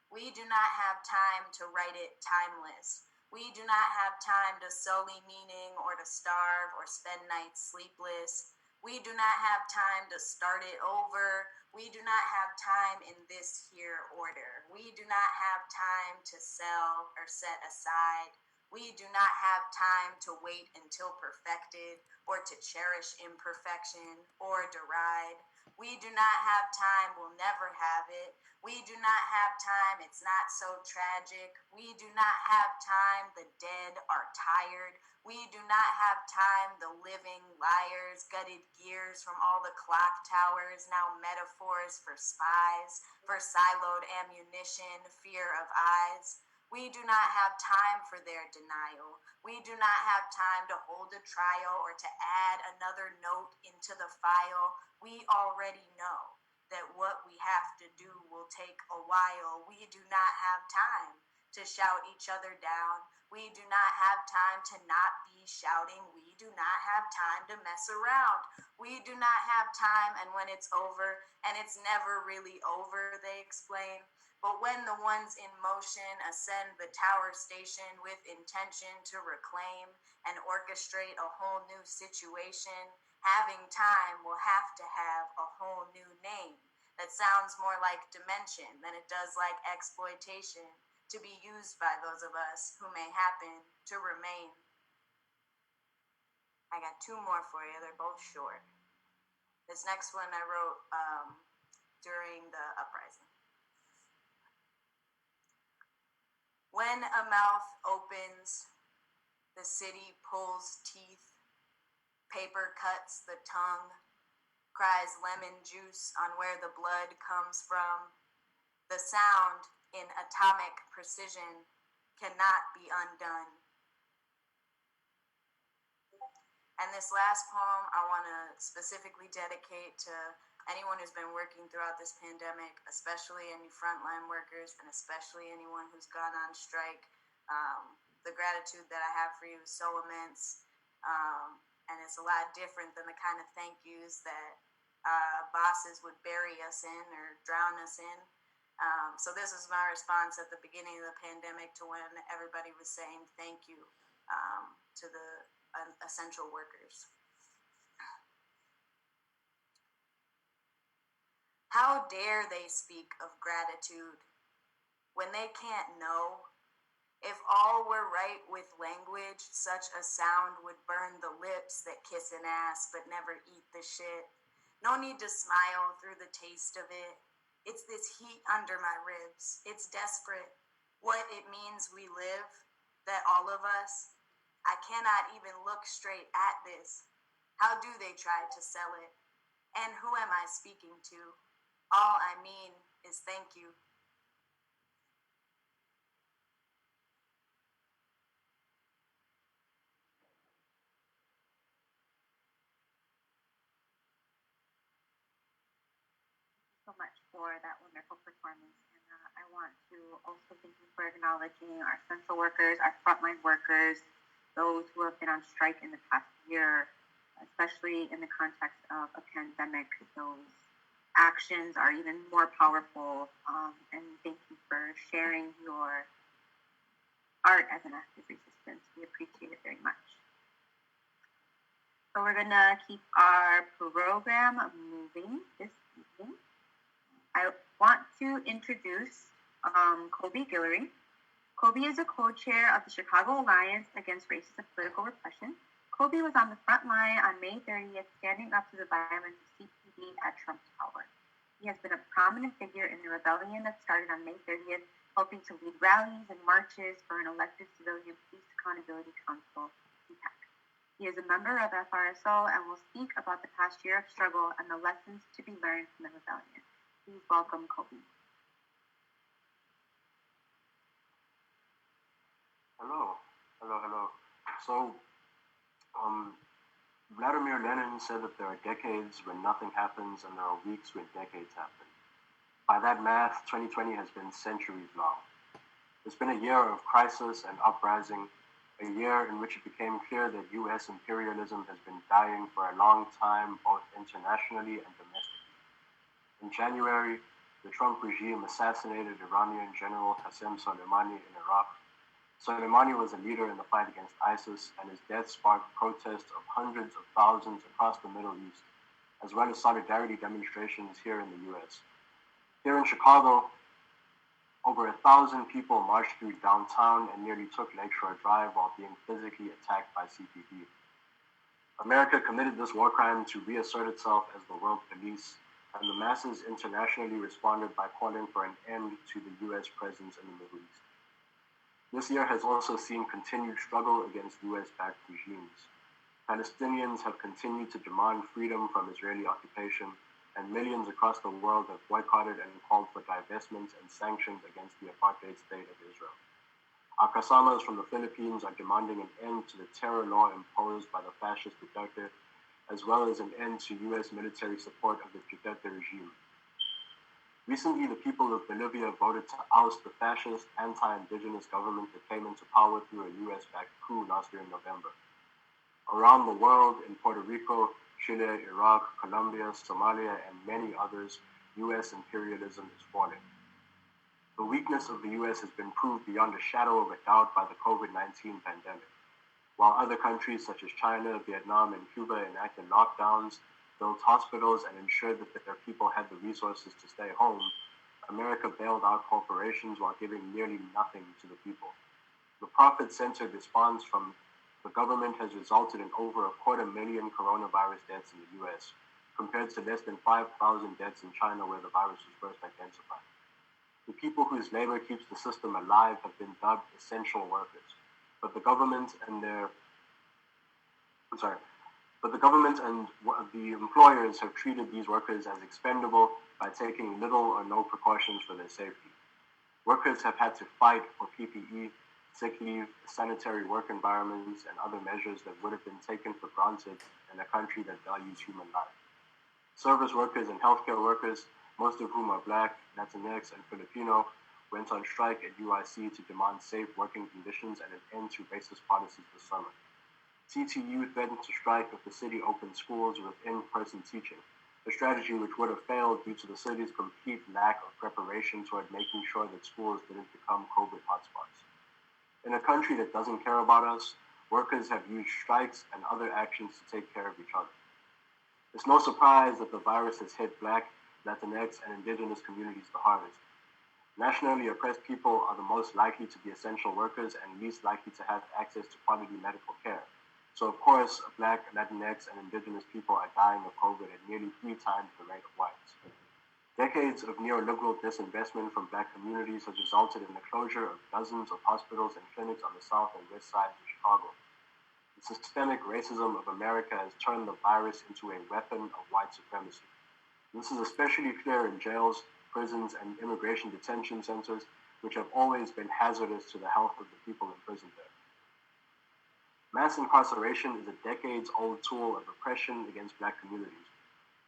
We do not have time to write it timeless. We do not have time to sully meaning or to starve or spend nights sleepless. We do not have time to start it over. We do not have time in this here order. We do not have time to sell or set aside. We do not have time to wait until perfected or to cherish imperfection or deride. We do not have time, we'll never have it. We do not have time, it's not so tragic. We do not have time, the dead are tired. We do not have time, the living liars, gutted gears from all the clock towers, now metaphors for spies, for siloed ammunition, fear of eyes. We do not have time for their denial. We do not have time to hold a trial or to add another note into the file. We already know that what we have to do will take a while. We do not have time to shout each other down. We do not have time to not be shouting. We do not have time to mess around. We do not have time, and when it's over, and it's never really over, they explain. But when the ones in motion ascend the tower station with intention to reclaim and orchestrate a whole new situation, having time will have to have a whole new name that sounds more like dimension than it does like exploitation, to be used by those of us who may happen to remain. I got two more for you. They're both short. This next one I wrote during the uprising. When a mouth opens, the city pulls teeth, paper cuts the tongue, cries lemon juice on where the blood comes from. The sound in atomic precision cannot be undone. And this last poem I want to specifically dedicate to anyone who's been working throughout this pandemic, especially any frontline workers and especially anyone who's gone on strike. The gratitude that I have for you is so immense, and it's a lot different than the kind of thank yous that bosses would bury us in or drown us in. So this is my response at the beginning of the pandemic to when everybody was saying thank you to the essential workers. How dare they speak of gratitude when they can't know? If all were right with language, such a sound would burn the lips that kiss an ass but never eat the shit. No need to smile through the taste of it. It's this heat under my ribs. It's desperate. What it means we live, that all of us, I cannot even look straight at this. How do they try to sell it? And who am I speaking to? All I mean is thank you. So much for that wonderful performance. And I want to also thank you for acknowledging our essential workers, our frontline workers, those who have been on strike in the past year, especially in the context of a pandemic. Those actions are even more powerful. And thank you for sharing your art as an act of resistance. We appreciate it very much. So we're gonna keep our program moving this evening. I want to introduce Kobe Guillory. Kobe is a co-chair of the Chicago Alliance Against Racist and Political Repression. Kobe was on the front line on May 30th, standing up to the violence of CPD at Trump Tower. He has been a prominent figure in the rebellion that started on May 30th, helping to lead rallies and marches for an elected Civilian Police Accountability Council, CPAC. He is a member of FRSO and will speak about the past year of struggle and the lessons to be learned from the rebellion. Please welcome Kobe. Hello. So, Vladimir Lenin said that there are decades when nothing happens and there are weeks when decades happen. By that math, 2020 has been centuries long. It's been a year of crisis and uprising, a year in which it became clear that U.S. imperialism has been dying for a long time, both internationally and domestically. In January, the Trump regime assassinated Iranian General Qasem Soleimani in Iraq. Soleimani was a leader in the fight against ISIS, and his death sparked protests of hundreds of thousands across the Middle East, as well as solidarity demonstrations here in the U.S. Here in Chicago, over 1,000 people marched through downtown and nearly took Lakeshore Drive while being physically attacked by CPD. America committed this war crime to reassert itself as the world police, and the masses internationally responded by calling for an end to the U.S. presence in the Middle East. This year has also seen continued struggle against U.S.-backed regimes. Palestinians have continued to demand freedom from Israeli occupation, and millions across the world have boycotted and called for divestment and sanctions against the apartheid state of Israel. Our Kasamas from the Philippines are demanding an end to the terror law imposed by the fascist Duterte, as well as an end to U.S. military support of the Duterte regime. Recently, the people of Bolivia voted to oust the fascist, anti-indigenous government that came into power through a U.S.-backed coup last year in November. Around the world, in Puerto Rico, Chile, Iraq, Colombia, Somalia, and many others, U.S. imperialism is falling. The weakness of the U.S. has been proved beyond a shadow of a doubt by the COVID-19 pandemic. While other countries such as China, Vietnam, and Cuba enacted lockdowns, built hospitals, and ensured that their people had the resources to stay home, America bailed out corporations while giving nearly nothing to the people. The profit-centered response from the government has resulted in over 250,000 coronavirus deaths in the U.S., compared to less than 5,000 deaths in China where the virus was first identified. The people whose labor keeps the system alive have been dubbed essential workers, but the government and the employers have treated these workers as expendable by taking little or no precautions for their safety. Workers have had to fight for PPE, sick leave, sanitary work environments, and other measures that would have been taken for granted in a country that values human life. Service workers and healthcare workers, most of whom are Black, Latinx, and Filipino, went on strike at UIC to demand safe working conditions and an end to racist policies this summer. CTU threatened to strike if the city opened schools with in-person teaching, a strategy which would have failed due to the city's complete lack of preparation toward making sure that schools didn't become COVID hotspots. In a country that doesn't care about us, workers have used strikes and other actions to take care of each other. It's no surprise that the virus has hit Black, Latinx, and indigenous communities the hardest. Nationally oppressed people are the most likely to be essential workers and least likely to have access to quality medical care. So of course, Black, Latinx, and indigenous people are dying of COVID at nearly 3 times the rate of whites. Decades of neoliberal disinvestment from Black communities has resulted in the closure of dozens of hospitals and clinics on the south and west sides of Chicago. The systemic racism of America has turned the virus into a weapon of white supremacy. This is especially clear in jails, prisons, and immigration detention centers, which have always been hazardous to the health of the people imprisoned there. Mass incarceration is a decades-old tool of oppression against Black communities.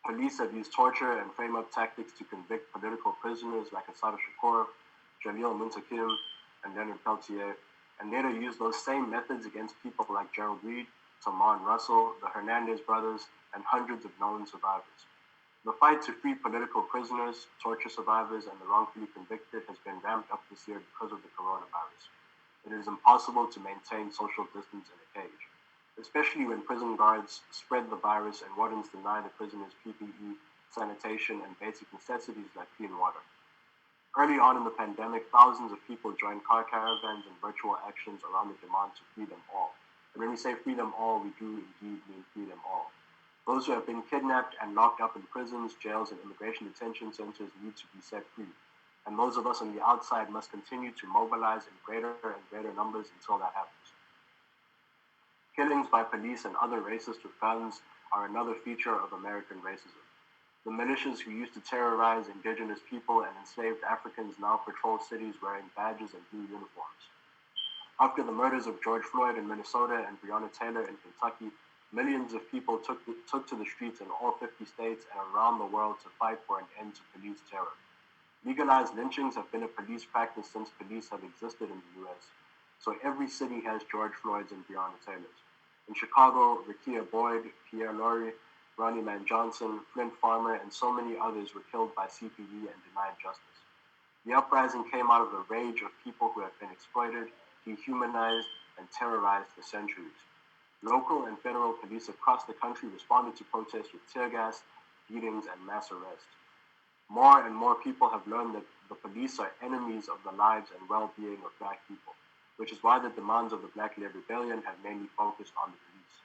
Police have used torture and frame-up tactics to convict political prisoners like Assata Shakur, Jalil Muntakim, and Leonard Peltier, and later used those same methods against people like Gerald Reed, Taman Russell, the Hernandez brothers, and hundreds of known survivors. The fight to free political prisoners, torture survivors, and the wrongfully convicted has been ramped up this year because of the coronavirus. It is impossible to maintain social distance in a cage, especially when prison guards spread the virus and wardens deny the prisoners PPE, sanitation, and basic necessities like clean water. Early on in the pandemic, thousands of people joined car caravans and virtual actions around the demand to free them all. And when we say free them all, we do indeed mean free them all. Those who have been kidnapped and locked up in prisons, jails, and immigration detention centers need to be set free. And those of us on the outside must continue to mobilize in greater and greater numbers until that happens. Killings by police and other racists with guns are another feature of American racism. The militias who used to terrorize indigenous people and enslaved Africans now patrol cities wearing badges and blue uniforms. After the murders of George Floyd in Minnesota and Breonna Taylor in Kentucky, millions of people took to the streets in all 50 states and around the world to fight for an end to police terror. Legalized lynchings have been a police practice since police have existed in the U.S., so every city has George Floyd's and Breonna Taylor's. In Chicago, Rekia Boyd, Pierre Laurie, Ronnie Man Johnson, Flint Farmer, and so many others were killed by CPD and denied justice. The uprising came out of the rage of people who have been exploited, dehumanized, and terrorized for centuries. Local and federal police across the country responded to protests with tear gas, beatings, and mass arrest. More and more people have learned that the police are enemies of the lives and well-being of Black people, which is why the demands of the Black Led Rebellion have mainly focused on the police.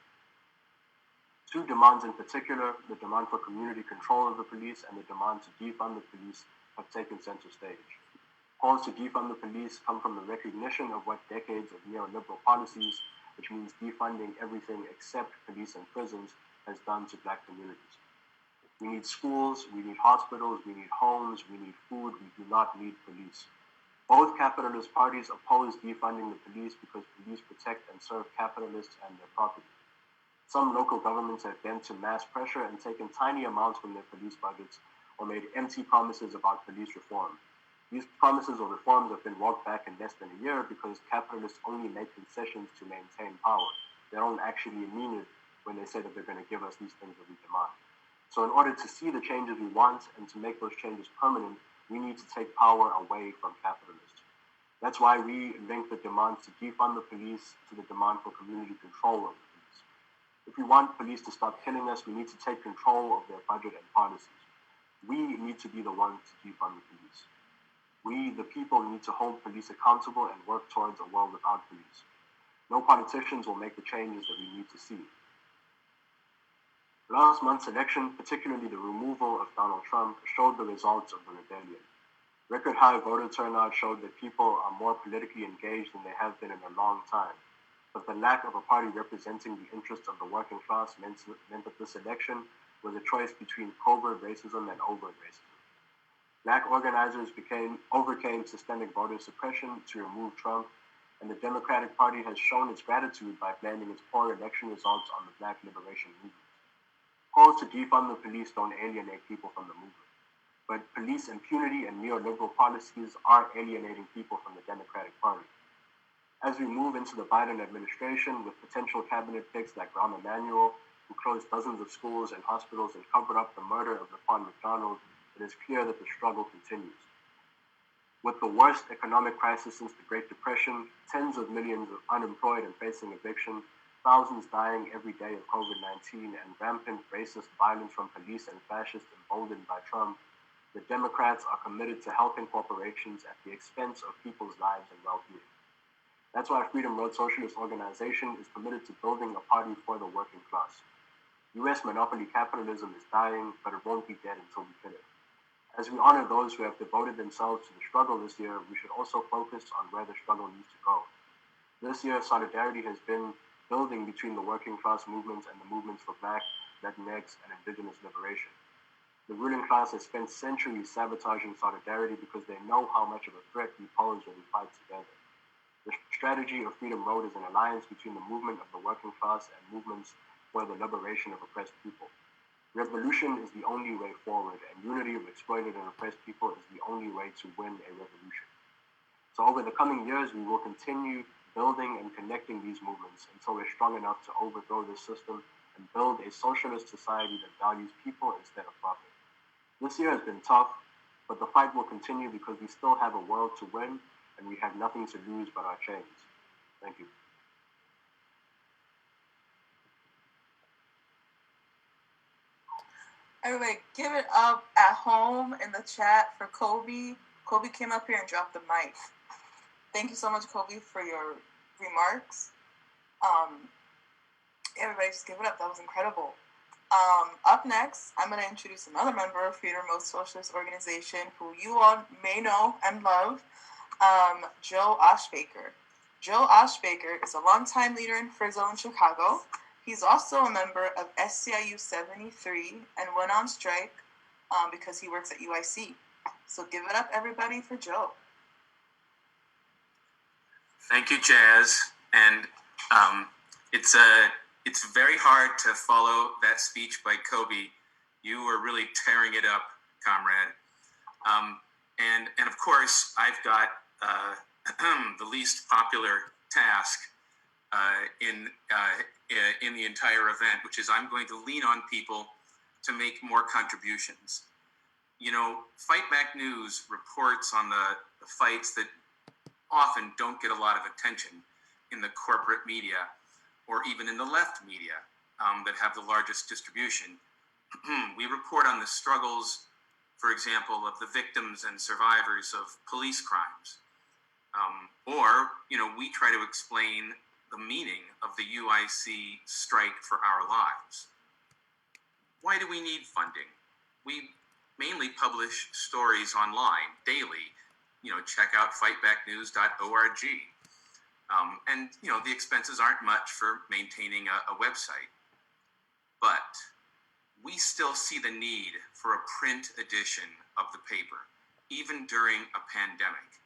Two demands in particular, the demand for community control of the police and the demand to defund the police, have taken center stage. Calls to defund the police come from the recognition of what decades of neoliberal policies, which means defunding everything except police and prisons, has done to Black communities. We need schools, we need hospitals, we need homes, we need food, we do not need police. Both capitalist parties oppose defunding the police because police protect and serve capitalists and their property. Some local governments have bent to mass pressure and taken tiny amounts from their police budgets or made empty promises about police reform. These promises or reforms have been walked back in less than a year because capitalists only make concessions to maintain power. They don't actually mean it when they say that they're going to give us these things that we demand. So in order to see the changes we want and to make those changes permanent, we need to take power away from capitalists. That's why we link the demand to defund the police to the demand for community control of the police. If we want police to stop killing us, we need to take control of their budget and policies. We need to be the ones to defund the police. We, the people, need to hold police accountable and work towards a world without police. No politicians will make the changes that we need to see. Last month's election, particularly the removal of Donald Trump, showed the results of the rebellion. Record high voter turnout showed that people are more politically engaged than they have been in a long time. But the lack of a party representing the interests of the working class meant that this election was a choice between covert racism and overt racism. Black organizers overcame systemic voter suppression to remove Trump, and the Democratic Party has shown its gratitude by blaming its poor election results on the Black liberation movement. Calls to defund the police don't alienate people from the movement, but police impunity and neoliberal policies are alienating people from the Democratic Party. As we move into the Biden administration with potential cabinet picks like Rahm Emanuel, who closed dozens of schools and hospitals and covered up the murder of Laquan McDonald, it is clear that the struggle continues. With the worst economic crisis since the Great Depression, tens of millions of unemployed and facing eviction, thousands dying every day of COVID-19, and rampant racist violence from police and fascists emboldened by Trump, The Democrats are committed to helping corporations at the expense of people's lives and well-being. That's why Freedom Road Socialist Organization is committed to building a party for the working class. U.S. monopoly capitalism is dying, but it won't be dead until we kill it. As we honor those who have devoted themselves to the struggle this year, we should also focus on where the struggle needs to go. This year, solidarity has been building between the working class movements and the movements for Black, Latinx, and Indigenous liberation. The ruling class has spent centuries sabotaging solidarity because they know how much of a threat we pose when we fight together. The strategy of Freedom Road is an alliance between the movement of the working class and movements for the liberation of oppressed people. Revolution is the only way forward, and unity of exploited and oppressed people is the only way to win a revolution. So over the coming years, we will continue building and connecting these movements until we're strong enough to overthrow this system and build a socialist society that values people instead of profit. This year has been tough, but the fight will continue because we still have a world to win, and we have nothing to lose but our chains. Thank you. Everybody, give it up at home in the chat for Kobe. Kobe came up here and dropped the mic. Thank you so much, Kobe, for your remarks. Everybody, just give it up. That was incredible. Up next, I'm going to introduce another member of Freedom Road Socialist Organization, who you all may know and love, Joe Oshbaker. Joe Oshbaker is a longtime leader in Frizzo in Chicago. He's also a member of SCIU 73 and went on strike because he works at UIC. So give it up, everybody, for Joe. Thank you, Jazz. And it's very hard to follow that speech by Kobe. You were really tearing it up, comrade. And of course, I've got the least popular task in the entire event, which is I'm going to lean on people to make more contributions. You know, Fight Back News reports on the fights that often don't get a lot of attention in the corporate media or even in the left media that have the largest distribution. We report on the struggles, for example, of the victims and survivors of police crimes. Or, you know, we try to explain the meaning of the UIC strike for our lives. Why do we need funding? We mainly publish stories online daily. You know, check out fightbacknews.org. And, you know, the expenses aren't much for maintaining a website. But we still see the need for a print edition of the paper, even during a pandemic,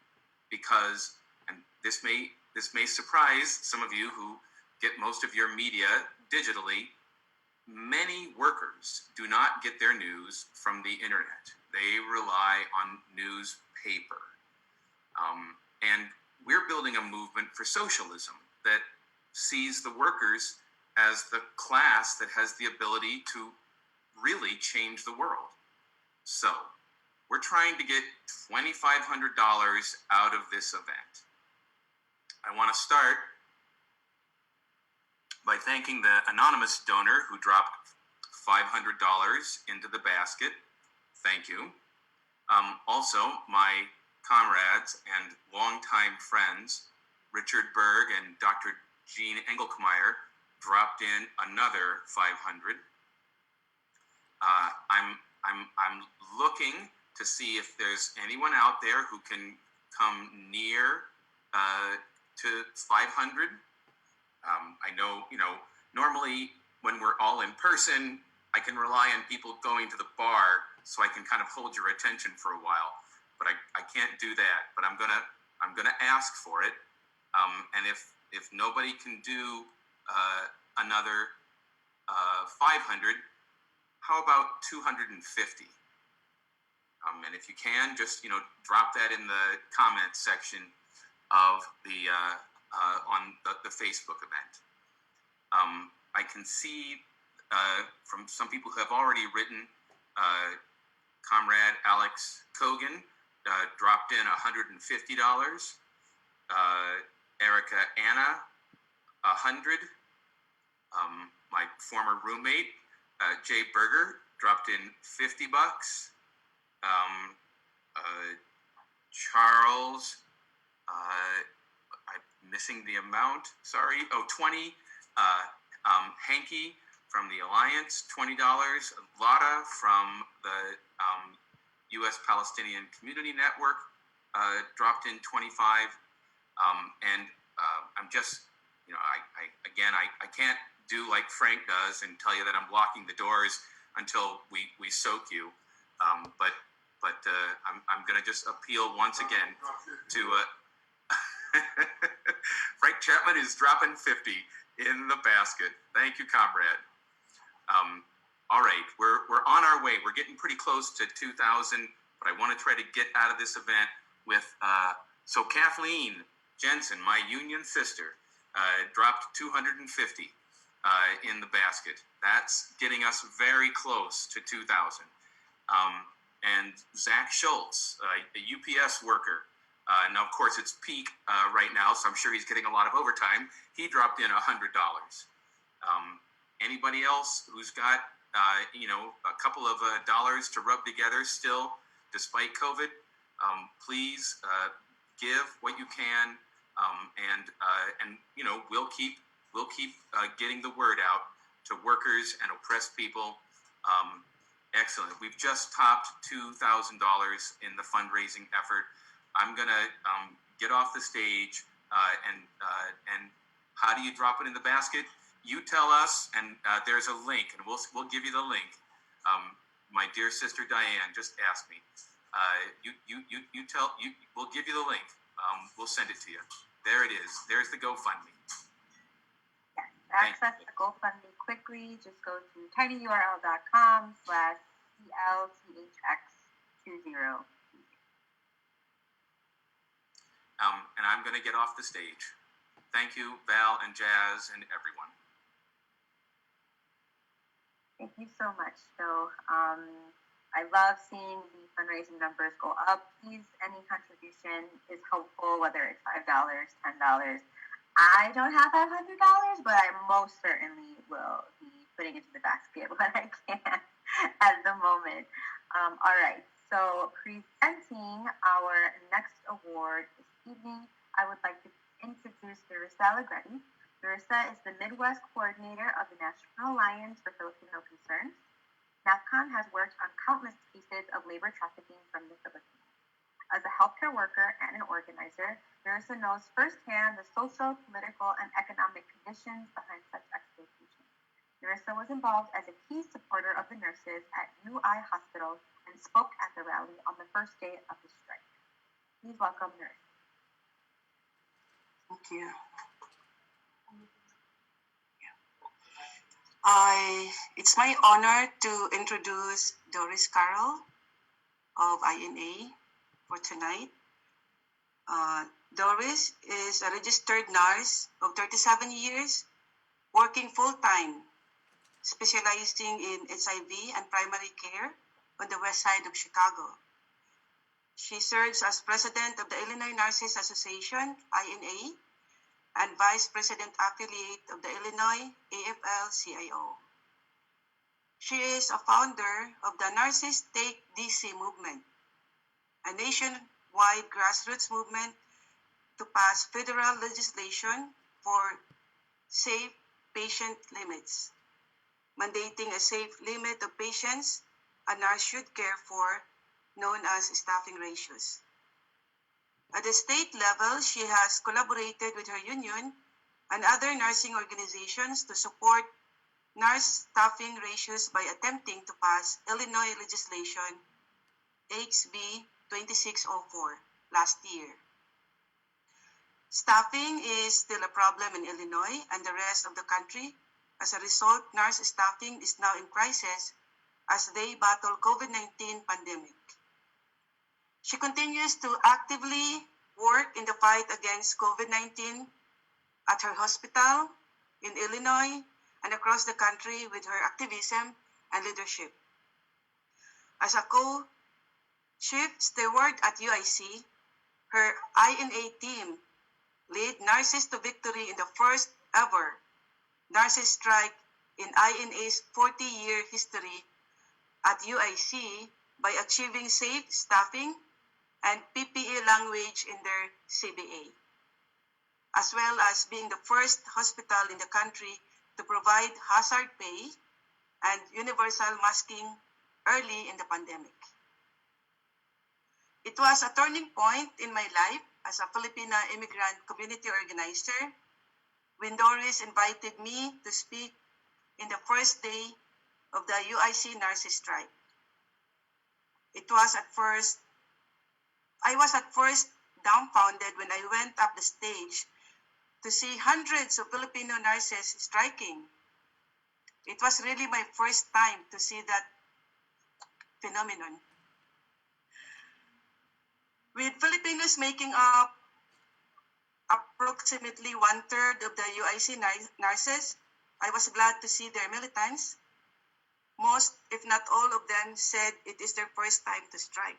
because, and this may surprise some of you who get most of your media digitally, many workers do not get their news from the internet. They rely on newspaper. And we're building a movement for socialism that sees the workers as the class that has the ability to really change the world. So we're trying to get $2,500 out of this event. I want to start by thanking the anonymous donor who dropped $500 into the basket. Thank you. Also, my comrades and longtime friends, Richard Berg and Dr. Jean Engelkmeyer, dropped in another $500. I'm looking to see if there's anyone out there who can come near to 500. I know, you know, normally when we're all in person, I can rely on people going to the bar so I can kind of hold your attention for a while. But I can't do that. But I'm gonna ask for it. And if nobody can do another 500, how about 250? And if you can, just, you know, drop that in the comments section of the on the Facebook event. I can see from some people who have already written, Comrade Alex Kogan dropped in $150. Erica Anna, 100. My former roommate, Jay Berger, dropped in $50. Charles, I'm missing the amount, sorry. Oh, 20. Hanky from the Alliance, $20. Lotta from the U.S. Palestinian Community Network dropped in 25. And I'm just, I can't do like Frank does and tell you that I'm blocking the doors until we soak you. But I'm going to just appeal once again to Frank Chapman is dropping 50 in the basket. Thank you, comrade. All right, we're on our way. We're getting pretty close to 2,000, but I want to try to get out of this event with, so Kathleen Jensen, my union sister, dropped 250 in the basket. That's getting us very close to 2,000. And Zach Schultz, a UPS worker, now of course it's peak right now, so I'm sure he's getting a lot of overtime. He dropped in $100. Anybody else who's got a couple of dollars to rub together still, despite COVID, please give what you can, and we'll keep getting the word out to workers and oppressed people. Excellent. We've just topped $2,000 in the fundraising effort. I'm gonna get off the stage, and how do you drop it in the basket? You tell us, and there's a link, and we'll give you the link. My dear sister Diane just asked me. We'll give you the link. We'll send it to you. There it is. There's the GoFundMe. Yes, to access the GoFundMe quickly, just go to tinyurl.com/CLTHX20. And I'm going to get off the stage. Thank you, Val and Jazz and everyone. Thank you so much, Phil. I love seeing the fundraising numbers go up. Please, any contribution is helpful, whether it's $5, $10. I don't have $500, but I most certainly will be putting it to the basket when I can at the moment. All right, so presenting our next award this evening, I would like to introduce Larissa Allegretti. Larissa is the Midwest coordinator of the National Alliance for Filipino Concerns. NAFCON has worked on countless cases of labor trafficking from the Philippines. As a healthcare worker and an organizer, Larissa knows firsthand the social, political, and economic conditions behind such exploitation. Larissa was involved as a key supporter of the nurses at UI Hospital and spoke at the rally on the first day of the strike. Please welcome Larissa. Thank you. It's my honor to introduce Doris Carroll of INA for tonight. Doris is a registered nurse of 37 years, working full-time, specializing in HIV and primary care on the west side of Chicago. She serves as president of the Illinois Nurses Association, INA, and Vice President Affiliate of the Illinois AFL-CIO. She is a founder of the Nurses Take DC movement, a nationwide grassroots movement to pass federal legislation for safe patient limits, mandating a safe limit of patients a nurse should care for, known as staffing ratios. At the state level, she has collaborated with her union and other nursing organizations to support nurse staffing ratios by attempting to pass Illinois legislation HB 2604 last year. Staffing is still a problem in Illinois and the rest of the country. As a result, nurse staffing is now in crisis as they battle COVID-19 pandemic. She continues to actively work in the fight against COVID-19 at her hospital, in Illinois, and across the country with her activism and leadership. As a co-chief steward at UIC, her INA team led Nurses to victory in the first ever nurses strike in INA's 40-year history at UIC by achieving safe staffing and PPE language in their CBA, as well as being the first hospital in the country to provide hazard pay and universal masking early in the pandemic. It was a turning point in my life as a Filipina immigrant community organizer when Doris invited me to speak in the first day of the UIC nurses strike. I was at first dumbfounded when I went up the stage to see hundreds of Filipino nurses striking. It was really my first time to see that phenomenon. With Filipinos making up approximately 1/3 of the UIC nurses, I was glad to see their militants. Most, if not all of them, said it is their first time to strike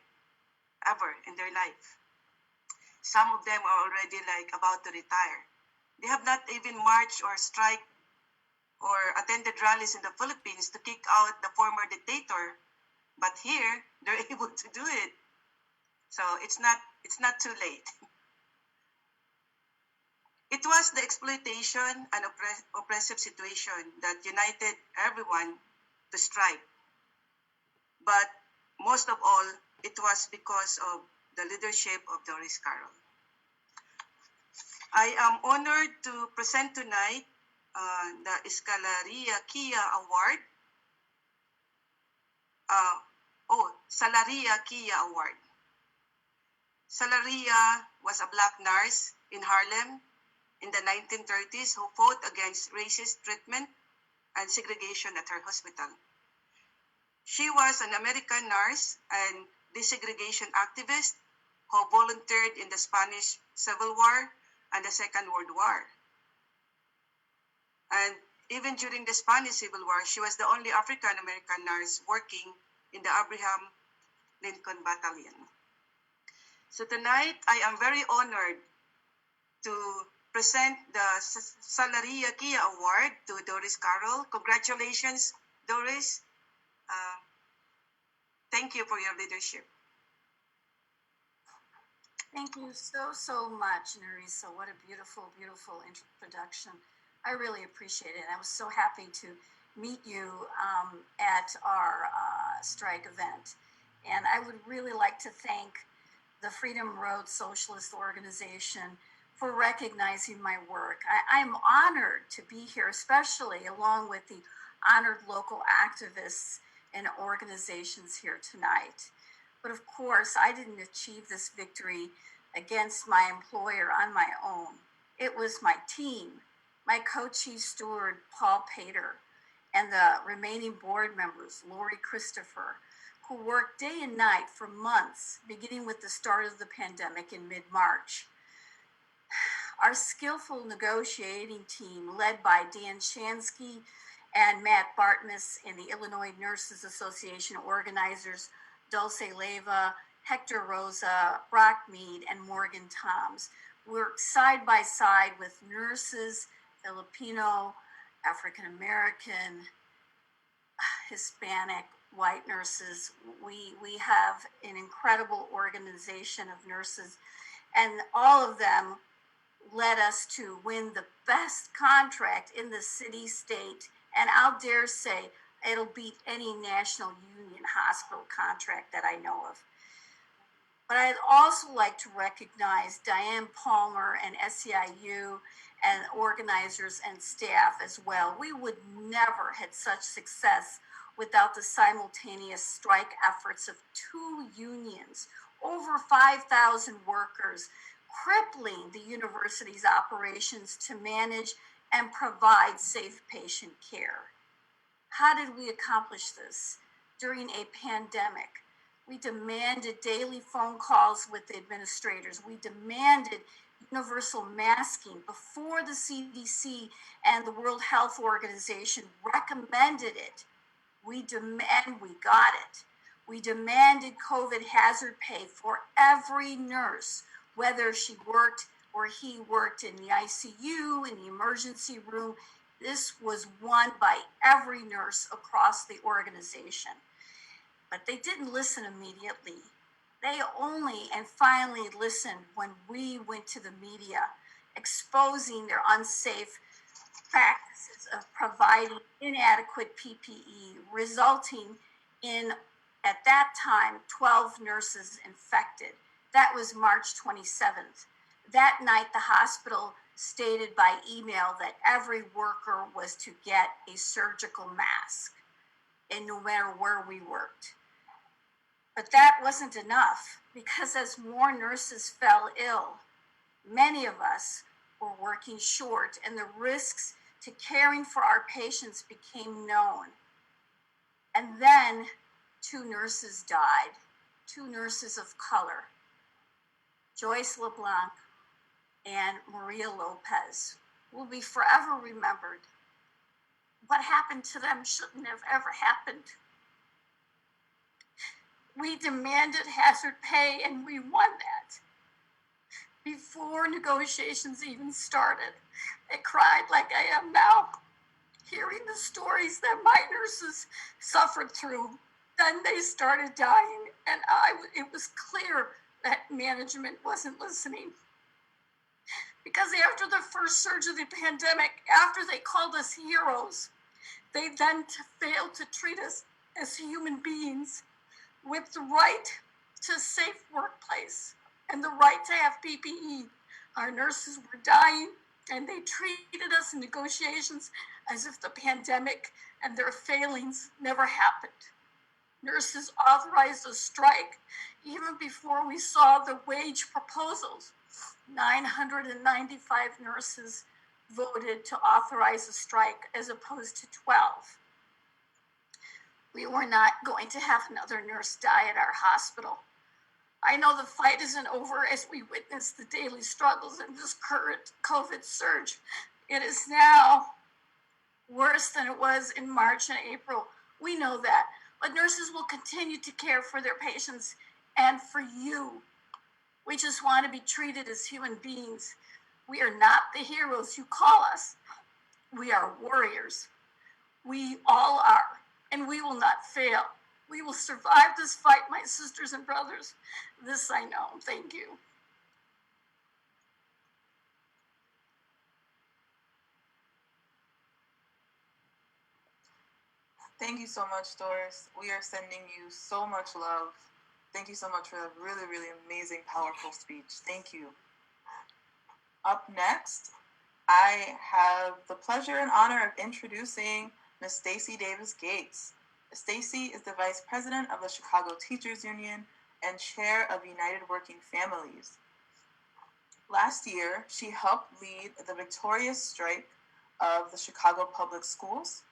ever in their life. Some of them are already about to retire. They have not even marched or strike or attended rallies in the Philippines to kick out the former dictator, but here they're able to do it. So it's not too late. It was the exploitation and oppressive situation that united everyone to strike. But most of all, it was because of the leadership of Doris Carroll. I am honored to present tonight the Escaleria Kia Award. Salaria Kia Award. Salaria was a black nurse in Harlem in the 1930s who fought against racist treatment and segregation at her hospital. She was an American nurse and desegregation activist who volunteered in the Spanish Civil War and the Second World War. And even during the Spanish Civil War, she was the only African-American nurse working in the Abraham Lincoln Battalion. So tonight, I am very honored to present the Salaria Kia Award to Doris Carroll. Congratulations, Doris. Thank you for your leadership. Thank you so much, Nerissa. What a beautiful, beautiful introduction. I really appreciate it. I was so happy to meet you at our strike event. And I would really like to thank the Freedom Road Socialist Organization for recognizing my work. I'm honored to be here, especially along with the honored local activists and organizations here tonight. But of course, I didn't achieve this victory against my employer on my own. It was my team, my co-chief steward, Paul Pater, and the remaining board members, Lori Christopher, who worked day and night for months, beginning with the start of the pandemic in mid-March. Our skillful negotiating team, led by Dan Shansky and Matt Bartmus and the Illinois Nurses Association organizers, Dulce Leyva, Hector Rosa, Brock Mead, and Morgan Toms, worked side by side with nurses, Filipino, African American, Hispanic, white nurses. We have an incredible organization of nurses, and all of them led us to win the best contract in the city, state, and I'll dare say it'll beat any national union hospital contract that I know of. But I'd also like to recognize Diane Palmer and SEIU and organizers and staff as well. We would never had such success without the simultaneous strike efforts of two unions, over 5,000 workers, crippling the university's operations to manage and provide safe patient care. How did we accomplish this? During a pandemic, we demanded daily phone calls with the administrators. We demanded universal masking before the CDC and the World Health Organization recommended it. We got it. We demanded COVID hazard pay for every nurse, whether she worked or he worked in the ICU, in the emergency room. This was won by every nurse across the organization. But they didn't listen immediately. They only and finally listened when we went to the media, exposing their unsafe practices of providing inadequate PPE, resulting in, at that time, 12 nurses infected. That was March 27th. That night, the hospital stated by email that every worker was to get a surgical mask, and no matter where we worked. But that wasn't enough, because as more nurses fell ill, many of us were working short, and the risks to caring for our patients became known. And then 2 nurses died, 2 nurses of color, Joyce LeBlanc and Maria Lopez, will be forever remembered. What happened to them shouldn't have ever happened. We demanded hazard pay, and we won that. Before negotiations even started, I cried like I am now, hearing the stories that my nurses suffered through. Then they started dying, and it was clear that management wasn't listening. Because after the first surge of the pandemic, after they called us heroes, they then failed to treat us as human beings with the right to a safe workplace and the right to have PPE. Our nurses were dying, and they treated us in negotiations as if the pandemic and their failings never happened. Nurses authorized a strike even before we saw the wage proposals. 995 nurses voted to authorize a strike as opposed to 12. We were not going to have another nurse die at our hospital. I know the fight isn't over as we witness the daily struggles in this current COVID surge. It is now worse than it was in March and April. We know that, but nurses will continue to care for their patients and for you. We just want to be treated as human beings. We are not the heroes you call us. We are warriors. We all are, and we will not fail. We will survive this fight, my sisters and brothers. This I know. Thank you. Thank you so much, Doris. We are sending you so much love. Thank you so much for that really, really amazing, powerful speech. Thank you. Up next, I have the pleasure and honor of introducing Ms. Stacey Davis Gates. Stacey is the Vice President of the Chicago Teachers Union and Chair of United Working Families. Last year, she helped lead the victorious strike of the Chicago Public Schools.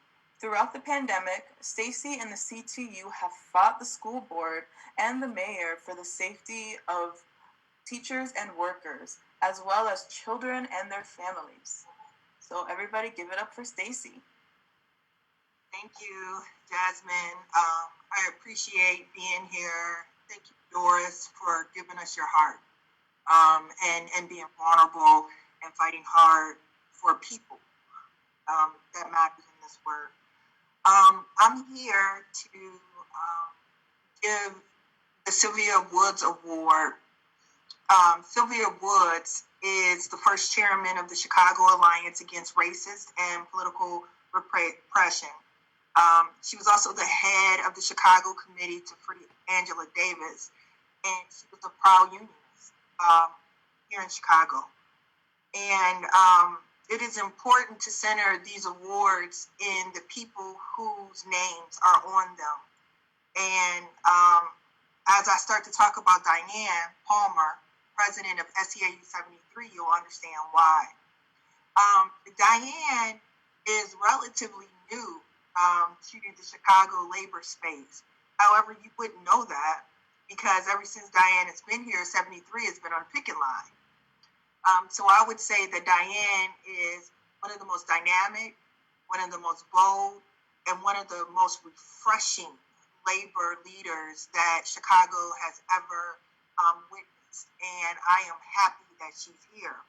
Throughout the pandemic, Stacey and the CTU have fought the school board and the mayor for the safety of teachers and workers, as well as children and their families. So everybody give it up for Stacey. Thank you, Jasmine. I appreciate being here. Thank you, Doris, for giving us your heart and being vulnerable and fighting hard for people that matters in this work. I'm here to give the Sylvia Woods Award. Sylvia Woods is the first chairman of the Chicago Alliance Against Racist and Political Repression. She was also the head of the Chicago Committee to Free Angela Davis, and she was a proud unionist here in Chicago. And it is important to center these awards in the people whose names are on them. And as I start to talk about Diane Palmer, president of SEAU 73, you'll understand why. Diane is relatively new to the Chicago labor space. However, you wouldn't know that because ever since Diane has been here, 73 has been on a picket line. So I would say that Diane is one of the most dynamic, one of the most bold, and one of the most refreshing labor leaders that Chicago has ever witnessed. And I am happy that she's here.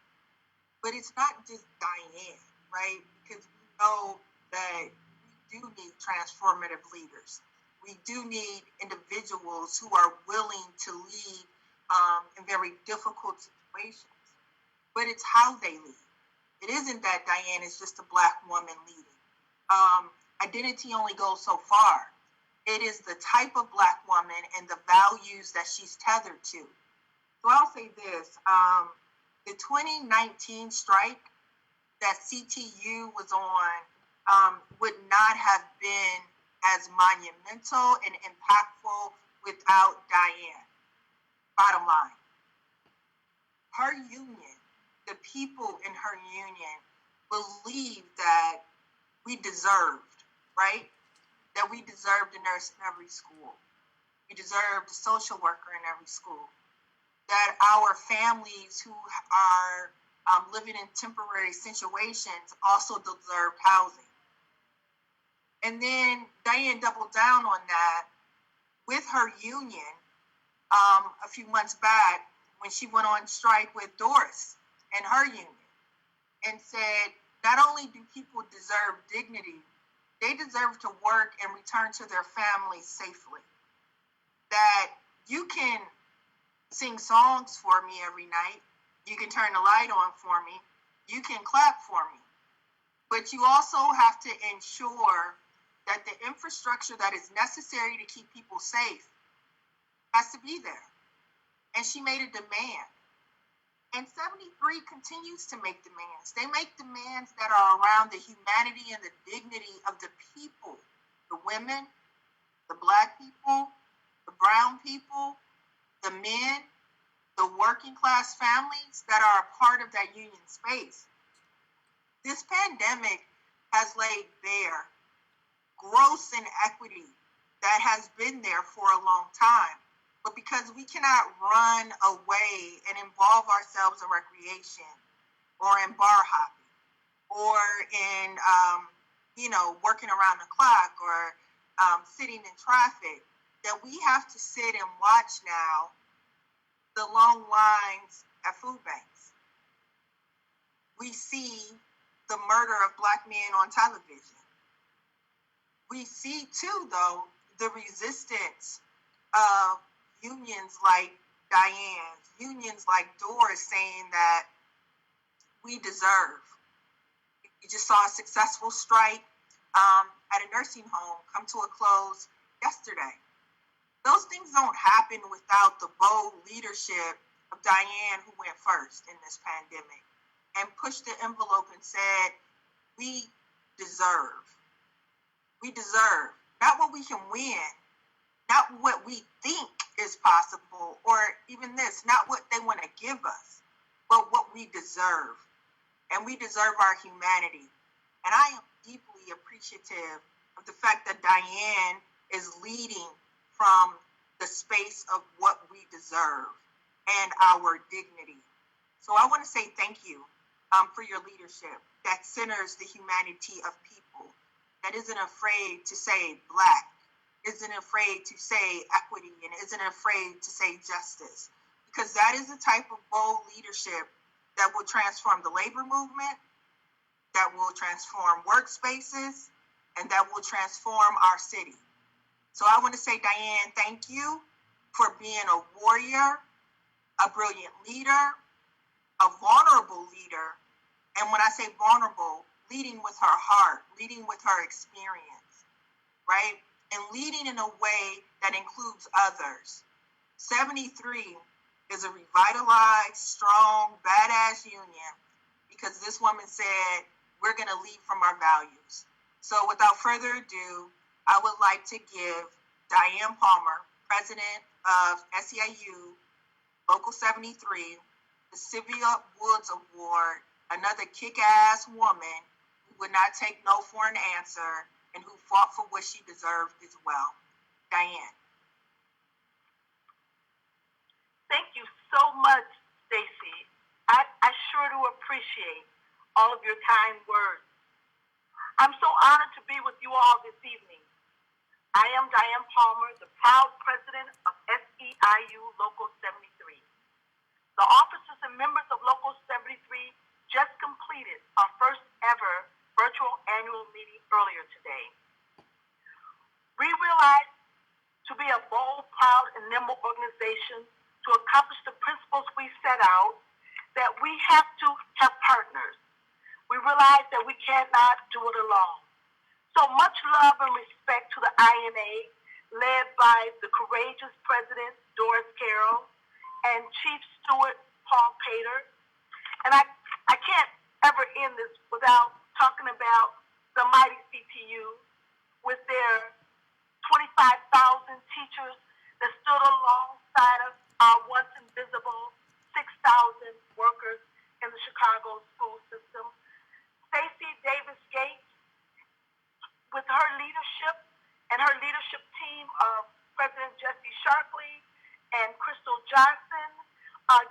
But it's not just Diane, right? Because we know that we do need transformative leaders. we do need individuals who are willing to lead in very difficult situations. But it's how they lead. It isn't that Diane is just a Black woman leading. Identity only goes so far. It is the type of Black woman and the values that she's tethered to. So I'll say this, the 2019 strike that CTU was on would not have been as monumental and impactful without Diane. Bottom line. Her union, the people in her union believed that we deserved, right? That we deserved a nurse in every school. We deserved a social worker in every school. That our families who are living in temporary situations also deserved housing. And then Diane doubled down on that with her union a few months back when she went on strike with Doris and her union and said, not only do people deserve dignity, they deserve to work and return to their families safely. That you can sing songs for me every night, you can turn the light on for me, you can clap for me, but you also have to ensure that the infrastructure that is necessary to keep people safe has to be there. And she made a demand. And 73 continues to make demands. They make demands that are around the humanity and the dignity of the people, the women, the Black people, the brown people, the men, the working class families that are a part of that union space. This pandemic has laid bare gross inequity that has been there for a long time. But because we cannot run away and involve ourselves in recreation or in bar hopping or in, working around the clock or sitting in traffic, that we have to sit and watch now the long lines at food banks. We see the murder of Black men on television. We see too, though, the resistance of unions like Diane's, unions like Doris saying that we deserve. You just saw a successful strike at a nursing home come to a close yesterday. Those things don't happen without the bold leadership of Diane, who went first in this pandemic and pushed the envelope and said, we deserve. We deserve. Not what we can win, not what we think is possible, or even this, not what they want to give us, but what we deserve. And we deserve our humanity. And I am deeply appreciative of the fact that Diane is leading from the space of what we deserve and our dignity. So I want to say thank you for your leadership that centers the humanity of people, that isn't afraid to say Black, isn't afraid to say equity, and isn't afraid to say justice. Because that is the type of bold leadership that will transform the labor movement, that will transform workspaces, and that will transform our city. So I want to say, Diane, thank you for being a warrior, a brilliant leader, a vulnerable leader. And when I say vulnerable, leading with her heart, leading with her experience, right? And leading in a way that includes others. 73 is a revitalized, strong, badass union because this woman said, we're going to lead from our values. So without further ado, I would like to give Diane Palmer, president of SEIU, Local 73, the Sylvia Woods Award, another kick-ass woman who would not take no for an answer and who fought for what she deserved as well. Diane. Thank you so much, Stacey. I sure do appreciate all of your kind words. I'm so honored to be with you all this evening. I am Diane Palmer, the proud president of SEIU Local 73. The officers and members of Local 73 just completed our first ever virtual annual meeting earlier today. We realized to be a bold, proud, and nimble organization to accomplish the principles we set out, that we have to have partners. We realize that we cannot do it alone. So much love and respect to the INA, led by the courageous President Doris Carroll and Chief Steward Paul Pater. And I can't ever end this without talking about the mighty CTU with their 25,000 teachers that stood alongside of our once invisible 6,000 workers in the Chicago school system. Stacey Davis Gates, with her leadership and her leadership team of President Jesse Sharpley and Crystal Johnson,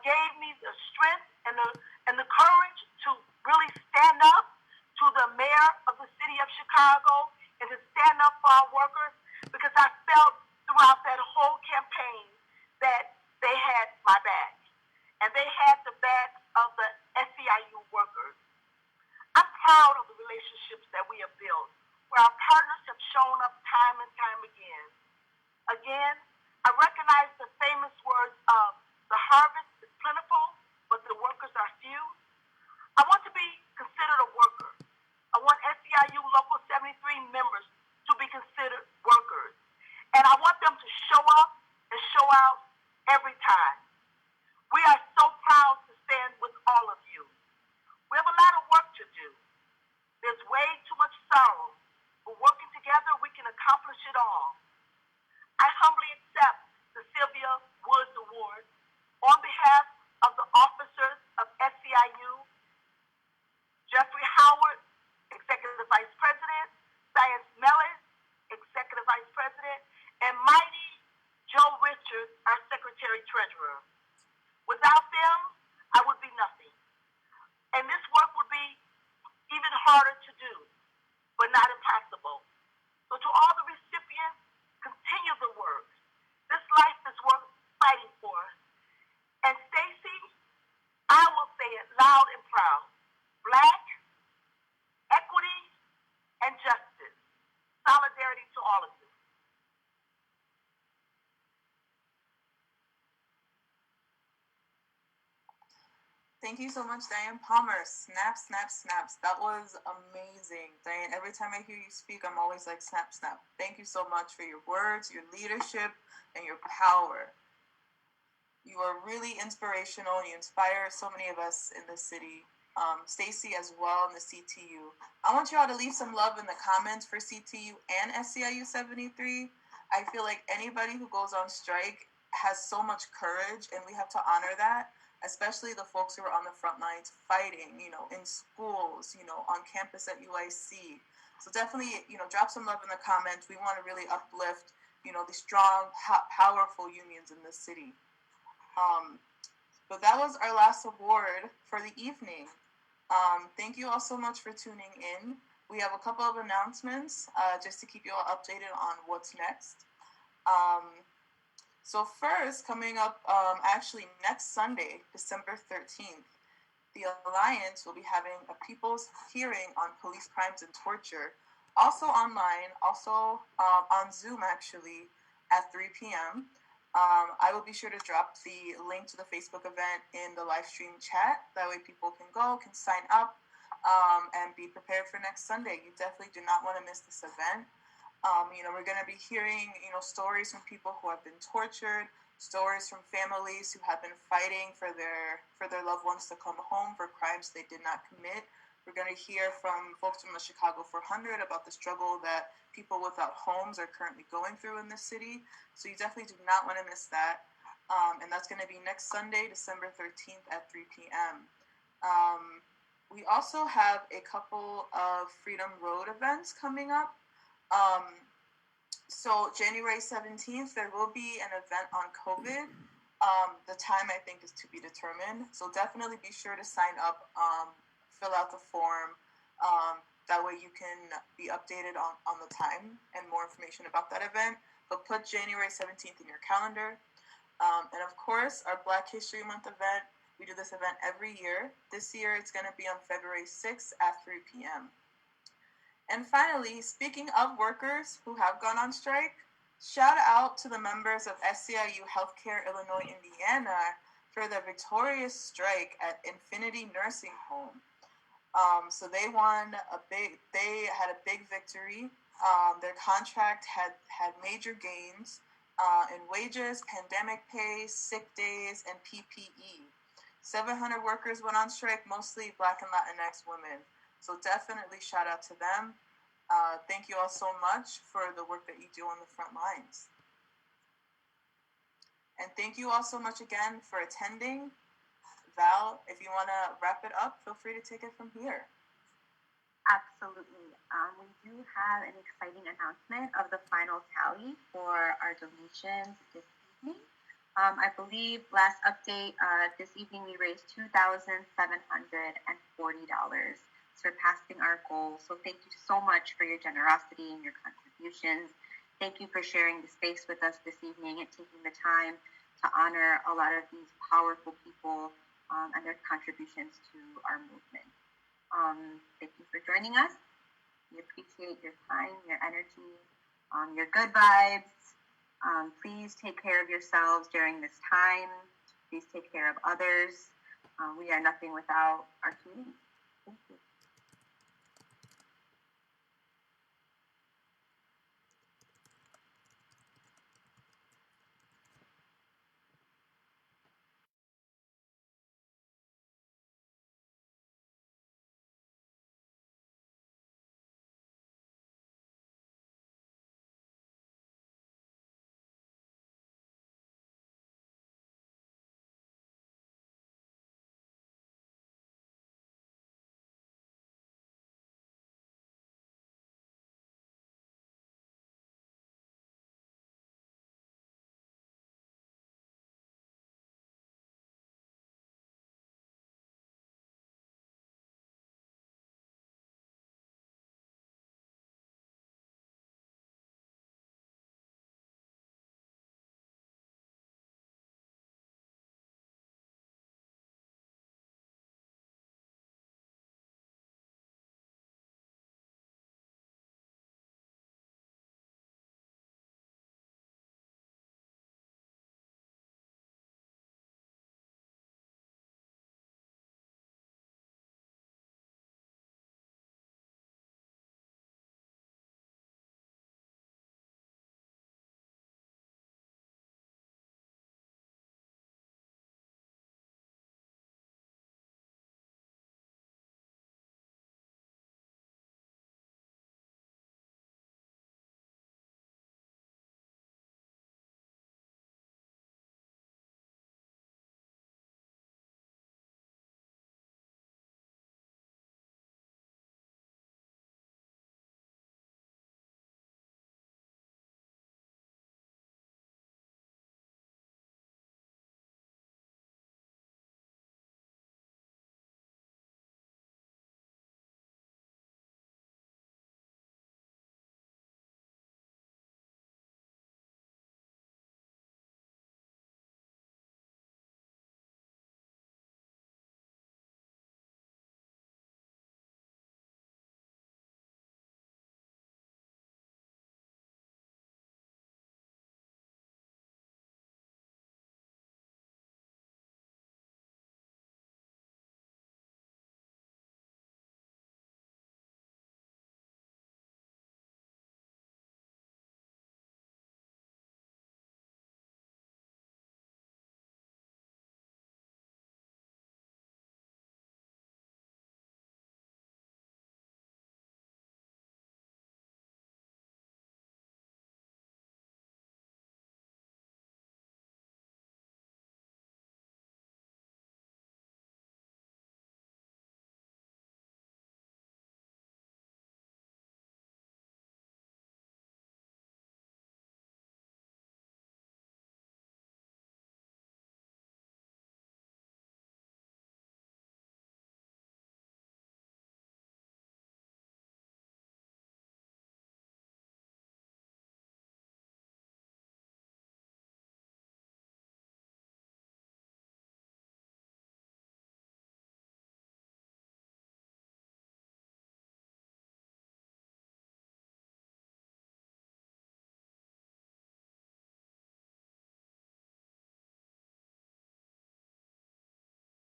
gave me the strength and the courage to really stand up to the mayor of the city of Chicago and to stand up for our workers, because I felt throughout that whole campaign that they had my back and they had the back of the SEIU workers. I'm proud of the relationships that we have built, where our partners have shown up time and time again. Again, I recognize the famous words of the harvest is plentiful, but the workers are few. I want to be considered a worker. I want SEIU Local 73 members to be considered workers. And I want them to show up and show out every time. We are so proud to stand with all of you. We have a lot of work to do. There's way too much sorrow, but working together, we can accomplish it all. I humbly accept the Sylvia Woods Award on behalf of the officers of SEIU, Jeffrey Howard, Executive Vice President, Science Mellis, Executive Vice President, and Mighty Joe Richards, our Secretary Treasurer. Without them, I would be nothing. And this work would be even harder to do, but not impossible. So to all the recipients, continue the work. This life is worth fighting for. And Stacey, I will say it loud and proud. Black, equity, and justice. Solidarity to all of you. Thank you so much, Diane Palmer. Snap, snap, snaps. That was amazing. Diane, every time I hear you speak, I'm always like, snap, snap. Thank you so much for your words, your leadership, and your power. You are really inspirational. You inspire so many of us in the city. Stacey as well in the CTU. I want you all to leave some love in the comments for CTU and SEIU 73. I feel like anybody who goes on strike has so much courage, and we have to honor that, especially the folks who are on the front lines fighting, in schools, on campus at UIC. So definitely, drop some love in the comments. We want to really uplift, the strong, powerful unions in the city. But that was our last award for the evening. Thank you all so much for tuning in. We have a couple of announcements just to keep you all updated on what's next. So first, coming up actually next Sunday, December 13th, the Alliance will be having a people's hearing on police crimes and torture, also online, also on Zoom actually, at 3 p.m. I will be sure to drop the link to the Facebook event in the live stream chat. That way people can go, can sign up, and be prepared for next Sunday. You definitely do not want to miss this event. We're going to be hearing, stories from people who have been tortured, stories from families who have been fighting for their loved ones to come home for crimes they did not commit. We're going to hear from folks from the Chicago 400 about the struggle that people without homes are currently going through in the city. So you definitely do not want to miss that. And that's going to be next Sunday, December 13th at 3 p.m. We also have a couple of Freedom Road events coming up. So January 17th, there will be an event on COVID. The time, I think, is to be determined. So definitely be sure to sign up, fill out the form. That way you can be updated on the time and more information about that event. But put January 17th in your calendar. And of course, our Black History Month event, we do this event every year. This year, it's going to be on February 6th at 3 p.m. And finally, speaking of workers who have gone on strike, Shout out to the members of SCIU Healthcare Illinois, Indiana for their victorious strike at Infinity Nursing Home. So they had a big victory. Their contract had major gains in wages, pandemic pay, sick days, and PPE. 700 workers went on strike, mostly Black and Latinx women. So definitely shout out to them. Thank you all so much for the work that you do on the front lines. And thank you all so much again for attending. Val, if you want to wrap it up, feel free to take it from here. Absolutely. We do have an exciting announcement of the final tally for our donations this evening. I believe last update this evening we raised $2,740, surpassing our goal. So thank you so much for your generosity and your contributions. Thank you for sharing the space with us this evening and taking the time to honor a lot of these powerful people and their contributions to our movement. Thank you for joining us. We appreciate your time, your energy, your good vibes. Please take care of yourselves during this time. Please take care of others. We are nothing without our community. Thank you.